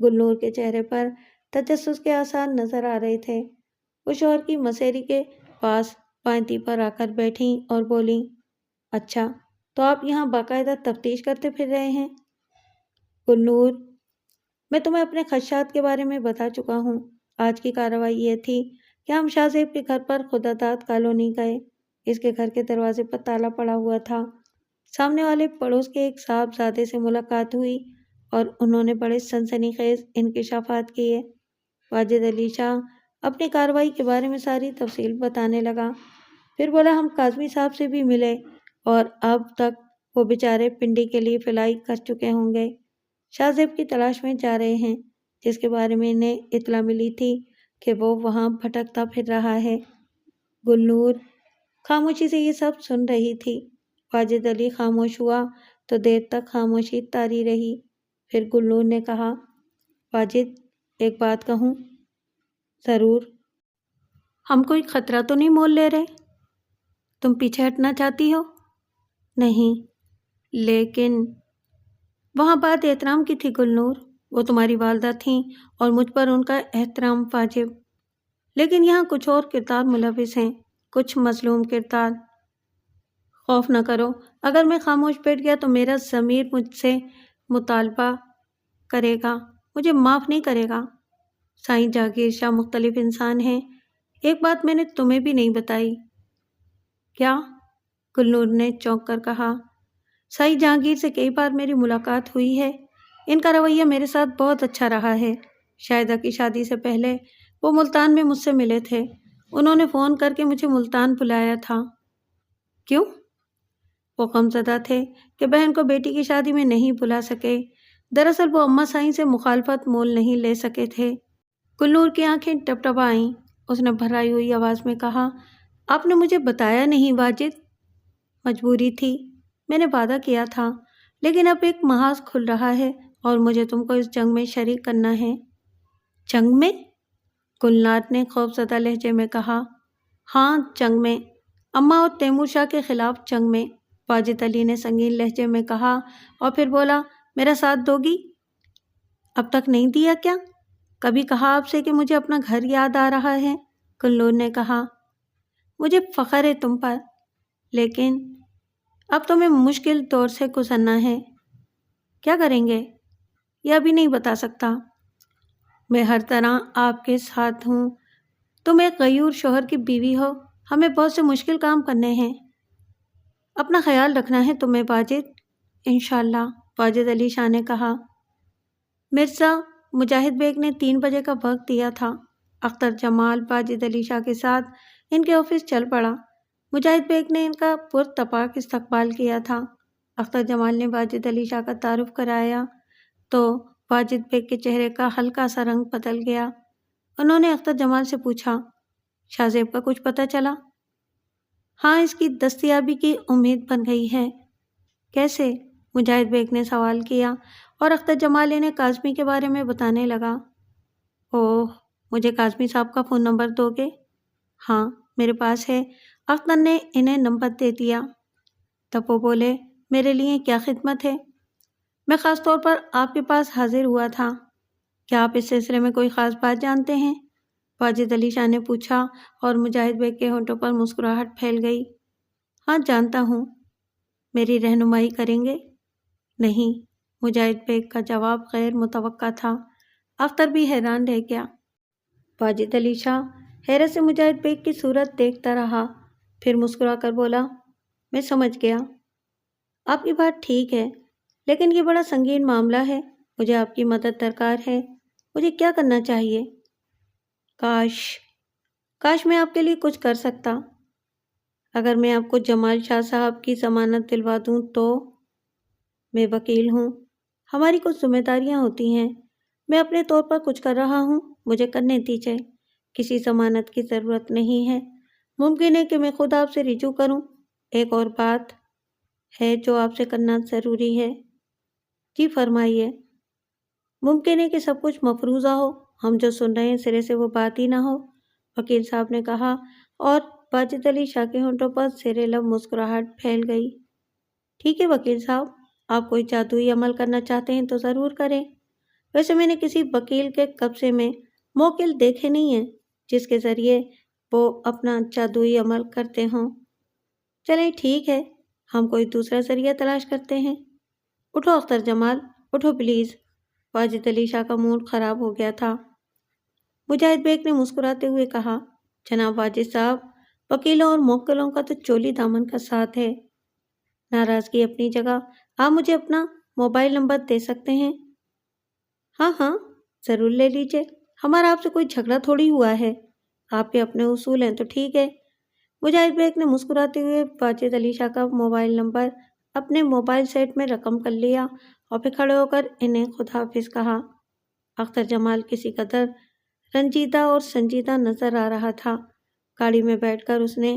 گلنور کے چہرے پر تجسس کے آثار نظر آ رہے تھے۔ وہ شوہر کی مسیری کے پاس پائنتی پر آ کر بیٹھیں اور بولیں، اچھا تو آپ یہاں باقاعدہ تفتیش کرتے پھر رہے ہیں؟ گلنور، میں تمہیں اپنے خدشات کے بارے میں بتا چکا ہوں۔ آج کی کارروائی یہ تھی کہ ہم شاہ زیب کے گھر پر خداداد کالونی گئے۔ اس کے گھر کے دروازے پر تالا پڑا ہوا تھا۔ سامنے والے پڑوس کے ایک صاحبزادے سے ملاقات ہوئی اور انہوں نے بڑے سنسنی خیز انکشافات کیے۔ واجد علی شاہ اپنی کارروائی کے بارے میں ساری تفصیل بتانے لگا۔ پھر بولا، ہم کاظمی صاحب سے بھی ملے اور اب تک وہ بیچارے پنڈی کے لیے فلائی کر چکے ہوں گے۔ شاہ زیب کی تلاش میں جا رہے ہیں، جس کے بارے میں انہیں اطلاع ملی تھی کہ وہ وہاں بھٹکتا پھر رہا ہے۔ گلنور، خاموشی سے یہ سب سن رہی تھی۔ واجد علی خاموش ہوا تو دیر تک خاموشی طاری رہی۔ پھر گلنور نے کہا، واجد ایک بات کہوں؟ ضرور۔ ہم کوئی خطرہ تو نہیں مول لے رہے؟ تم پیچھے ہٹنا چاہتی ہو؟ نہیں، لیکن وہاں بات احترام کی تھی گلنور، وہ تمہاری والدہ تھیں اور مجھ پر ان کا احترام واجب، لیکن یہاں کچھ اور کردار ملوث ہیں، کچھ مظلوم کردار۔ خوف نہ کرو، اگر میں خاموش بیٹھ گیا تو میرا ضمیر مجھ سے مطالبہ کرے گا، مجھے معاف نہیں کرے گا۔ سائیں جہانگیر شاہ مختلف انسان ہیں۔ ایک بات میں نے تمہیں بھی نہیں بتائی۔ کیا؟ گلنور نے چونک کر کہا۔ سائیں جہانگیر سے کئی بار میری ملاقات ہوئی ہے، ان کا رویہ میرے ساتھ بہت اچھا رہا ہے۔ شاہدہ کی شادی سے پہلے وہ ملتان میں مجھ سے ملے تھے، انہوں نے فون کر کے مجھے ملتان بلایا تھا۔ کیوں؟ وہ غمزدہ تھے کہ بہن کو بیٹی کی شادی میں نہیں بلا سکے، دراصل وہ اماں سائیں سے مخالفت مول نہیں لے سکے تھے۔ گلنور کی آنکھیں ٹپٹپا آئیں، اس نے بھرائی ہوئی آواز میں کہا، آپ نے مجھے بتایا نہیں واجد؟ مجبوری تھی، میں نے وعدہ کیا تھا، لیکن اب ایک محاذ کھل رہا ہے اور مجھے تم کو اس جنگ میں شریک کرنا ہے۔ جنگ میں؟ گلنار نے خوفزدہ لہجے میں کہا۔ ہاں، جنگ میں، اماں اور تیمور شاہ کے خلاف جنگ میں، واجد علی نے سنگین لہجے میں کہا اور پھر بولا، میرا ساتھ دو گی؟ اب تک نہیں دیا کیا؟ کبھی کہا آپ سے کہ مجھے اپنا گھر یاد آ رہا ہے؟ گلنور نے کہا۔ مجھے فخر ہے تم پر، لیکن اب تمہیں مشکل دور سے گزرنا ہے۔ کیا کریں گے؟ یہ ابھی نہیں بتا سکتا۔ میں ہر طرح آپ کے ساتھ ہوں، تم ایک غیور شوہر کی بیوی ہو، ہمیں بہت سے مشکل کام کرنے ہیں، اپنا خیال رکھنا ہے تمہیں واجد۔ انشاءاللہ، واجد علی شاہ نے کہا۔ مرزا مجاہد بیگ نے 3 بجے کا وقت دیا تھا۔ اختر جمال واجد علی شاہ کے ساتھ ان کے آفس چل پڑا۔ مجاہد بیگ نے ان کا پرتپاک استقبال کیا تھا۔ اختر جمال نے واجد علی شاہ کا تعارف کرایا تو واجد بیگ کے چہرے کا ہلکا سا رنگ بدل گیا۔ انہوں نے اختر جمال سے پوچھا، شاہ زیب کا کچھ پتہ چلا؟ ہاں، اس کی دستیابی کی امید بن گئی ہے۔ کیسے؟ مجاہد بیگ نے سوال کیا اور اختر جمال انہیں کاظمی کے بارے میں بتانے لگا۔ اوہ، مجھے کاظمی صاحب کا فون نمبر دو گے؟ ہاں، میرے پاس ہے۔ اختر نے انہیں نمبر دے دیا۔ تب وہ بولے، میرے لیے کیا خدمت ہے؟ میں خاص طور پر آپ کے پاس حاضر ہوا تھا۔ کیا آپ اس سلسلے میں کوئی خاص بات جانتے ہیں؟ واجد علی شاہ نے پوچھا اور مجاہد بیگ کے ہونٹوں پر مسکراہٹ پھیل گئی۔ ہاں، جانتا ہوں۔ میری رہنمائی کریں گے؟ نہیں، مجاہد بیگ کا جواب غیر متوقع تھا۔ اختر بھی حیران رہ گیا۔ واجد علی شاہ حیرت سے مجاہد بیگ کی صورت دیکھتا رہا، پھر مسکرا کر بولا، میں سمجھ گیا۔ آپ کی بات ٹھیک ہے، لیکن یہ بڑا سنگین معاملہ ہے، مجھے آپ کی مدد درکار ہے۔ مجھے کیا کرنا چاہیے؟ کاش میں آپ کے لیے کچھ کر سکتا۔ اگر میں آپ کو جمال شاہ صاحب کی ضمانت دلوا دوں تو؟ میں وکیل ہوں، ہماری کچھ ذمہ داریاں ہوتی ہیں، میں اپنے طور پر کچھ کر رہا ہوں، مجھے کرنے دیجیے، کسی ضمانت کی ضرورت نہیں ہے، ممکن ہے کہ میں خود آپ سے رجوع کروں۔ ایک اور بات ہے جو آپ سے کرنا ضروری ہے۔ جی فرمائیے۔ ممکن ہے کہ سب کچھ مفروضہ ہو، ہم جو سن رہے ہیں سرے سے وہ بات ہی نہ ہو، وکیل صاحب نے کہا اور واجد علی شاہ کے ہونٹوں پر زیر لب مسکراہٹ پھیل گئی۔ ٹھیک ہے وکیل صاحب، آپ کوئی جادوئی عمل کرنا چاہتے ہیں تو ضرور کریں۔ ویسے میں نے کسی وکیل کے قبضے میں موکل دیکھے نہیں ہیں جس کے ذریعے وہ اپنا جادوئی عمل کرتے ہوں۔ چلیں ٹھیک ہے، ہم کوئی دوسرا ذریعہ تلاش کرتے ہیں۔ اٹھو اختر جمال، اٹھو پلیز۔ واجد علی شاہ کا موڈ خراب ہو گیا تھا۔ مجاہد بیگ نے مسکراتے ہوئے کہا، جناب واجد صاحب، وکیلوں اور موکلوں کا تو چولی دامن کا ساتھ ہے۔ ناراضگی اپنی جگہ، آپ مجھے اپنا موبائل نمبر دے سکتے ہیں؟ ہاں، ضرور لے لیجیے، ہمارا آپ سے کوئی جھگڑا تھوڑی ہوا ہے، آپ کے اپنے اصول ہیں تو ٹھیک ہے۔ مجاہد بیگ نے مسکراتے ہوئے واجد علی شاہ کا موبائل نمبر اپنے موبائل سیٹ میں رقم کر لیا اور پھر کھڑے ہو کر انہیں خدا حافظ کہا۔ اختر جمال کسی قدر رنجیدہ اور سنجیدہ نظر آ رہا تھا۔ گاڑی میں بیٹھ کر اس نے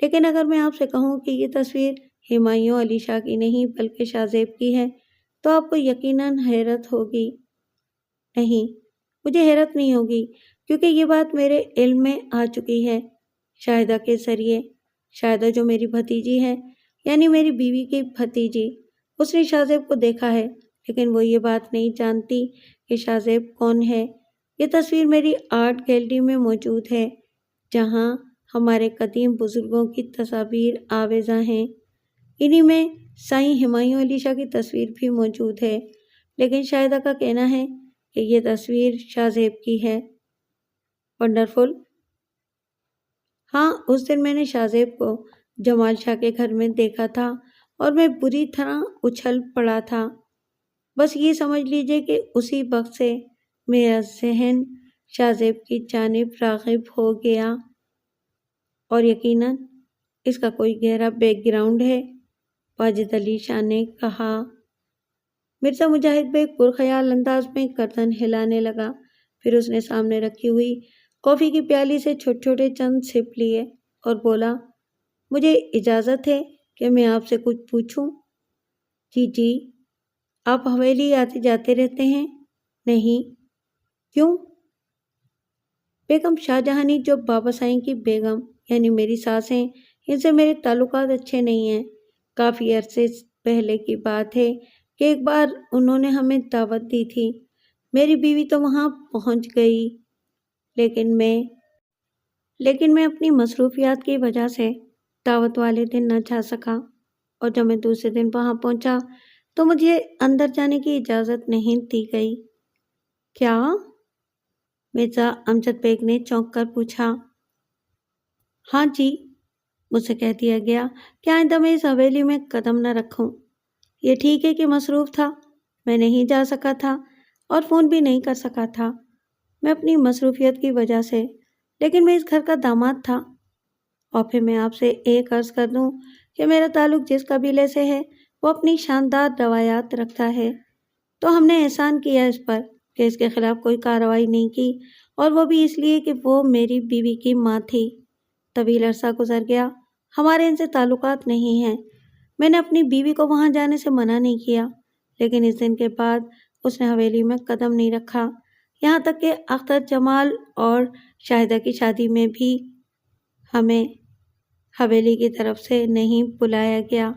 لیکن اگر میں آپ سے کہوں کہ یہ تصویر ہمایوں علی شاہ کی نہیں بلکہ شاہ زیب کی ہے تو آپ کو یقیناً حیرت ہوگی۔ نہیں، مجھے حیرت نہیں ہوگی کیونکہ یہ بات میرے علم میں آ چکی ہے شاہدہ کے ذریعے۔ شاہدہ جو میری بھتیجی ہے، یعنی میری بیوی کی بھتیجی، اس نے شاہ زیب کو دیکھا ہے، لیکن وہ یہ بات نہیں جانتی کہ شاہ زیب کون ہے۔ یہ تصویر میری آرٹ گیلری میں موجود ہے جہاں ہمارے قدیم بزرگوں کی تصاویر آویزاں ہیں۔ انہی میں سائیں ہمایوں علی شاہ کی تصویر بھی موجود ہے، لیکن شاہدہ کا کہنا ہے کہ یہ تصویر شاہ زیب کی ہے۔ ونڈرفل! ہاں، اس دن میں نے شاہ زیب کو جمال شاہ کے گھر میں دیکھا تھا اور میں بری طرح اچھل پڑا تھا۔ بس یہ سمجھ لیجئے کہ اسی وقت سے میرا ذہن شاہ زیب کی جانب راغب ہو گیا، اور یقیناً اس کا کوئی گہرا بیک گراؤنڈ ہے، واجد علی شاہ نے کہا۔ مرزا مجاہد بیگ پرخیال انداز میں گردن ہلانے لگا، پھر اس نے سامنے رکھی ہوئی کافی کی پیالی سے چھوٹے چھوٹے چند سپ لیے اور بولا، مجھے اجازت ہے کہ میں آپ سے کچھ پوچھوں؟ جی جی۔ آپ حویلی آتے جاتے رہتے ہیں؟ نہیں۔ کیوں؟ بیگم شاہ جہانی جو بابا سائیں کی بیگم یعنی میری ساس ہیں، ان سے میرے تعلقات اچھے نہیں ہیں۔ کافی عرصے پہلے کی بات ہے کہ ایک بار انہوں نے ہمیں دعوت دی تھی، میری بیوی تو وہاں پہنچ گئی، لیکن میں اپنی مصروفیات کی وجہ سے دعوت والے دن نہ جا سکا، اور جب میں دوسرے دن وہاں پہنچا تو مجھے اندر جانے کی اجازت نہیں دی گئی۔ کیا؟ مرزا امجد بیگ نے چونک کر پوچھا۔ ہاں جی، مجھ سے کہہ دیا گیا کہ آئندہ میں اس حویلی میں قدم نہ رکھوں۔ یہ ٹھیک ہے کہ مصروف تھا، میں نہیں جا سکا تھا اور فون بھی نہیں کر سکا تھا، میں اپنی مصروفیت کی وجہ سے، لیکن میں اس گھر کا داماد تھا۔ اور پھر میں آپ سے ایک عرض کر دوں کہ میرا تعلق جس قبیلے سے ہے وہ اپنی شاندار روایات رکھتا ہے، تو ہم نے احسان کیا اس پر کہ اس کے خلاف کوئی کارروائی نہیں کی، اور وہ بھی اس لیے کہ وہ میری بیوی کی ماں تھی۔ طویل عرصہ گزر گیا، ہمارے ان سے تعلقات نہیں ہیں۔ میں نے اپنی بیوی کو وہاں جانے سے منع نہیں کیا، لیکن اس دن کے بعد اس نے حویلی میں قدم نہیں رکھا، یہاں تک کہ اختر جمال اور شاہدہ کی شادی میں بھی ہمیں حویلی کی طرف سے نہیں بلایا گیا،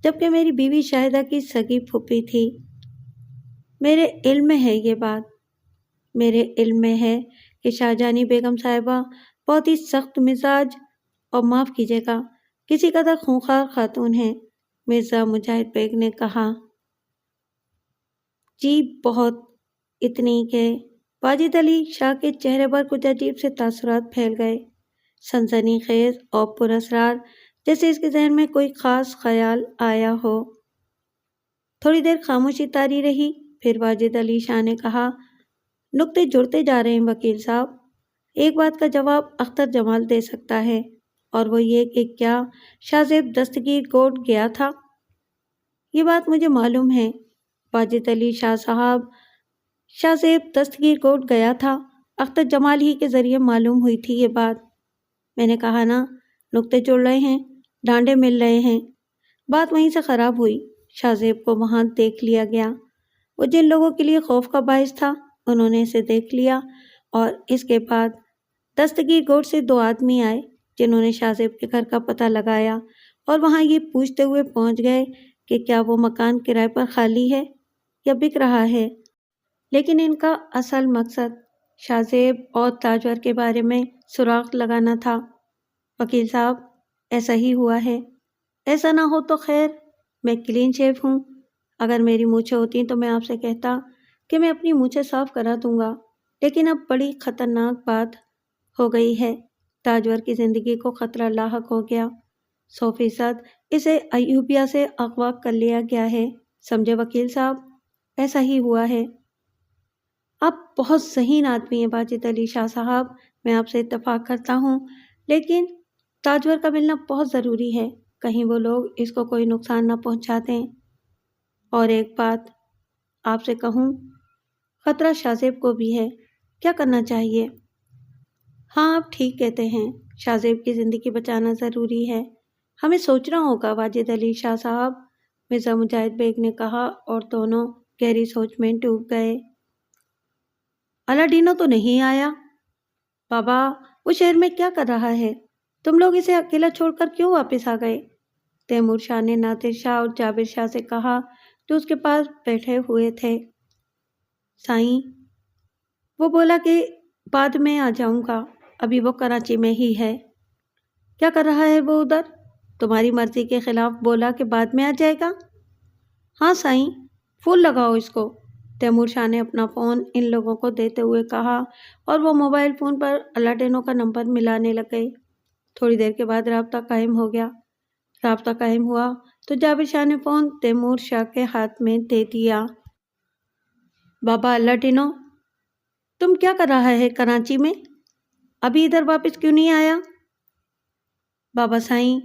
جبکہ میری بیوی شاہدہ کی سگی پھوپھی تھی۔ میرے علم میں ہے یہ بات، میرے علم میں ہے کہ شاہ جہانی بیگم صاحبہ بہت ہی سخت مزاج اور معاف کیجیے گا کسی قدر خونخوار خاتون ہیں، مرزا مجاہد بیگ نے کہا۔ جی بہت، اتنی کہ واجد علی شاہ کے چہرے پر کچھ عجیب سے تاثرات پھیل گئے، سنسنی خیز اور پراسرار، جیسے اس کے ذہن میں کوئی خاص خیال آیا ہو۔ تھوڑی دیر خاموشی طاری رہی، پھر واجد علی شاہ نے کہا، نکتے جڑتے جا رہے ہیں وکیل صاحب۔ ایک بات کا جواب اختر جمال دے سکتا ہے، اور وہ یہ کہ کیا شاہ زیب دستگیر کوٹ گیا تھا؟ یہ بات مجھے معلوم ہے واجد علی شاہ صاحب، شاہ زیب دستگیر کوٹ گیا تھا، اختر جمال ہی کے ذریعے معلوم ہوئی تھی یہ بات۔ میں نے کہا نا، نکتے جڑ رہے ہیں، ڈانڈے مل رہے ہیں۔ بات وہیں سے خراب ہوئی، شاہ زیب کو وہاں دیکھ لیا گیا، وہ جن لوگوں کے لیے خوف کا باعث تھا انہوں نے اسے دیکھ لیا، اور اس کے بعد دستگیر کوٹ سے 2 آدمی آئے جنہوں نے شاہ زیب کے گھر کا پتہ لگایا اور وہاں یہ پوچھتے ہوئے پہنچ گئے کہ کیا وہ مکان کرائے پر خالی ہے یا بک رہا ہے، لیکن ان کا اصل مقصد شاہ زیب اور تاجور کے بارے میں سراغ لگانا تھا۔ وکیل صاحب، ایسا ہی ہوا ہے، ایسا نہ ہو تو خیر، میں کلین شیو ہوں، اگر میری مونچھیں ہوتی تو میں آپ سے کہتا کہ میں اپنی مونچھیں صاف کرا دوں گا، لیکن اب بڑی خطرناک بات ہو گئی ہے، تاجور کی زندگی کو خطرہ لاحق ہو گیا، 100% اسے ایوبیا سے اغوا کر لیا گیا ہے، سمجھے وکیل صاحب؟ ایسا ہی ہوا ہے۔ آپ بہت ذہین آدمی ہیں واجد علی شاہ صاحب، میں آپ سے اتفاق کرتا ہوں، لیکن تاجور کا ملنا بہت ضروری ہے، کہیں وہ لوگ اس کو کوئی نقصان نہ پہنچا دیں۔ اور ایک بات آپ سے کہوں، خطرہ شاہ زیب کو بھی ہے، کیا کرنا چاہیے؟ ہاں، آپ ٹھیک کہتے ہیں، شاہ زیب کی زندگی بچانا ضروری ہے، ہمیں سوچنا ہوگا واجد علی شاہ صاحب، مرزا مجاہد بیگ نے کہا، اور دونوں گہری سوچ میں ڈوب گئے۔ الاڈینو تو نہیں آیا؟ بابا وہ شہر میں کیا کر رہا ہے؟ تم لوگ اسے اکیلا چھوڑ کر کیوں واپس آ گئے؟ تیمور شاہ نے نادر شاہ اور جابر شاہ سے کہا جو اس کے پاس بیٹھے ہوئے تھے۔ سائیں، وہ بولا کہ بعد میں آ جاؤں گا، ابھی وہ کراچی میں ہی ہے۔ کیا کر رہا ہے وہ ادھر؟ تمہاری مرضی کے خلاف بولا کہ بعد میں آ جائے گا؟ ہاں سائیں، فون لگاؤ اس کو، تیمور شاہ نے اپنا فون ان لوگوں کو دیتے ہوئے کہا، اور وہ موبائل فون پر الاڈینو کا نمبر ملانے لگ گئے۔ تھوڑی دیر کے بعد رابطہ قائم ہو گیا۔ رابطہ قائم ہوا تو جابر شاہ نے فون تیمور شاہ کے ہاتھ میں دے دیا۔ بابا الاڈینو، تم کیا کر رہا ہے کراچی میں؟ ابھی ادھر واپس کیوں نہیں آیا؟ بابا سائیں،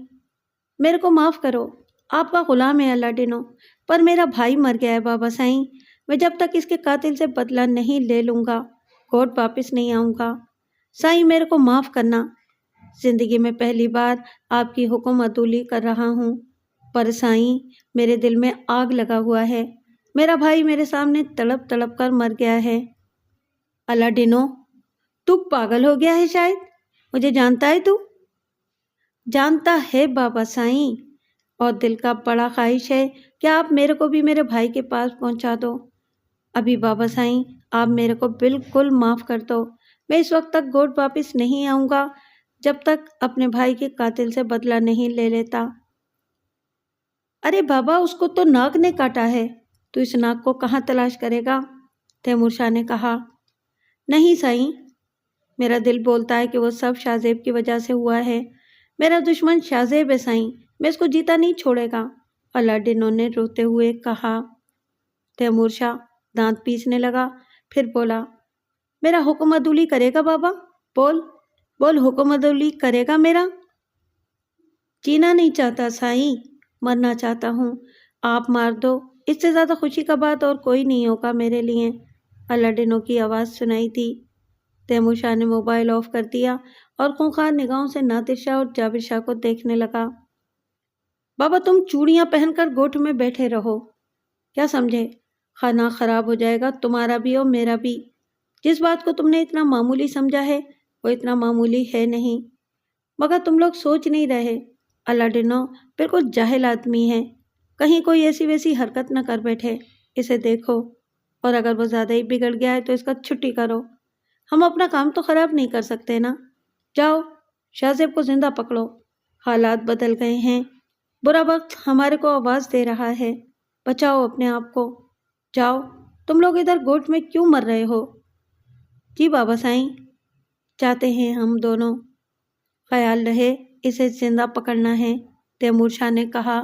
میرے کو معاف کرو، آپ کا غلام ہے الاڈینو، پر میرا بھائی مر گیا ہے بابا سائیں، میں جب تک اس کے قاتل سے بدلہ نہیں لے لوں گا کوٹ واپس نہیں آؤں گا۔ سائیں میرے کو معاف کرنا، زندگی میں پہلی بار آپ کی حکم عدولی کر رہا ہوں، پر سائیں میرے دل میں آگ لگا ہوا ہے، میرا بھائی میرے سامنے تڑپ تڑپ کر مر گیا ہے۔ الاڈینو، تو پاگل ہو گیا ہے شاید، مجھے جانتا ہے تو؟ جانتا ہے بابا سائیں، اور دل کا بڑا خواہش ہے کہ آپ میرے کو بھی میرے بھائی کے پاس پہنچا دو۔ ابھی بابا سائیں آپ میرے کو بالکل معاف کر دو، میں اس وقت تک گوٹ واپس نہیں آؤں گا جب تک اپنے بھائی کے قاتل سے بدلہ نہیں لے لیتا۔ ارے بابا اس کو تو ناگ نے کاٹا ہے، تو اس ناگ کو کہاں تلاش کرے گا؟ تیمور شاہ نے کہا۔ نہیں سائیں، میرا دل بولتا ہے کہ وہ سب شاہ زیب کی وجہ سے ہوا ہے، میرا دشمن شاہ زیب ہے سائیں، میں اس کو جیتا نہیں چھوڑے گا، الاڈینو نے روتے ہوئے کہا۔ تیمور شاہ دانت پیسنے لگا، پھر بولا، میرا حکم عدولی کرے گا بابا؟ بول بول، حکم عدولی کرے گا میرا؟ جینا نہیں چاہتا سائیں، مرنا چاہتا ہوں، آپ مار دو، اس سے زیادہ خوشی کا بات اور کوئی نہیں ہوگا میرے لیے، الاڈینو کی آواز سنائی دی۔ تیمور شاہ نے موبائل آف کر دیا اور خونخوار نگاہوں سے نادر شاہ اور جابر شاہ کو دیکھنے لگا۔ بابا تم چوڑیاں پہن کر گوٹھ میں بیٹھے رہو، کیا سمجھے؟ کھانا خراب ہو جائے گا تمہارا بھی اور میرا بھی۔ جس بات کو تم نے اتنا معمولی سمجھا ہے وہ اتنا معمولی ہے نہیں، مگر تم لوگ سوچ نہیں رہے، الاڈینو بالکل جاہل آدمی ہے، کہیں کوئی ایسی ویسی حرکت نہ کر بیٹھے، اسے دیکھو، اور اگر وہ زیادہ ہی بگڑ گیا ہے تو اس کا چھٹی کرو، ہم اپنا کام تو خراب نہیں کر سکتے نا۔ جاؤ شاہ زیب کو زندہ پکڑو، حالات بدل گئے ہیں، برا وقت ہمارے کو آواز دے رہا ہے، بچاؤ اپنے آپ کو، جاؤ، تم لوگ ادھر گوٹ میں کیوں مر رہے ہو؟ جی بابا سائیں، چاہتے ہیں ہم دونوں، خیال رہے اسے زندہ پکڑنا ہے، تیمور شاہ نے کہا۔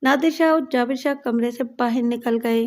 نادر شاہ اور جابر شاہ کمرے سے باہر نکل گئے۔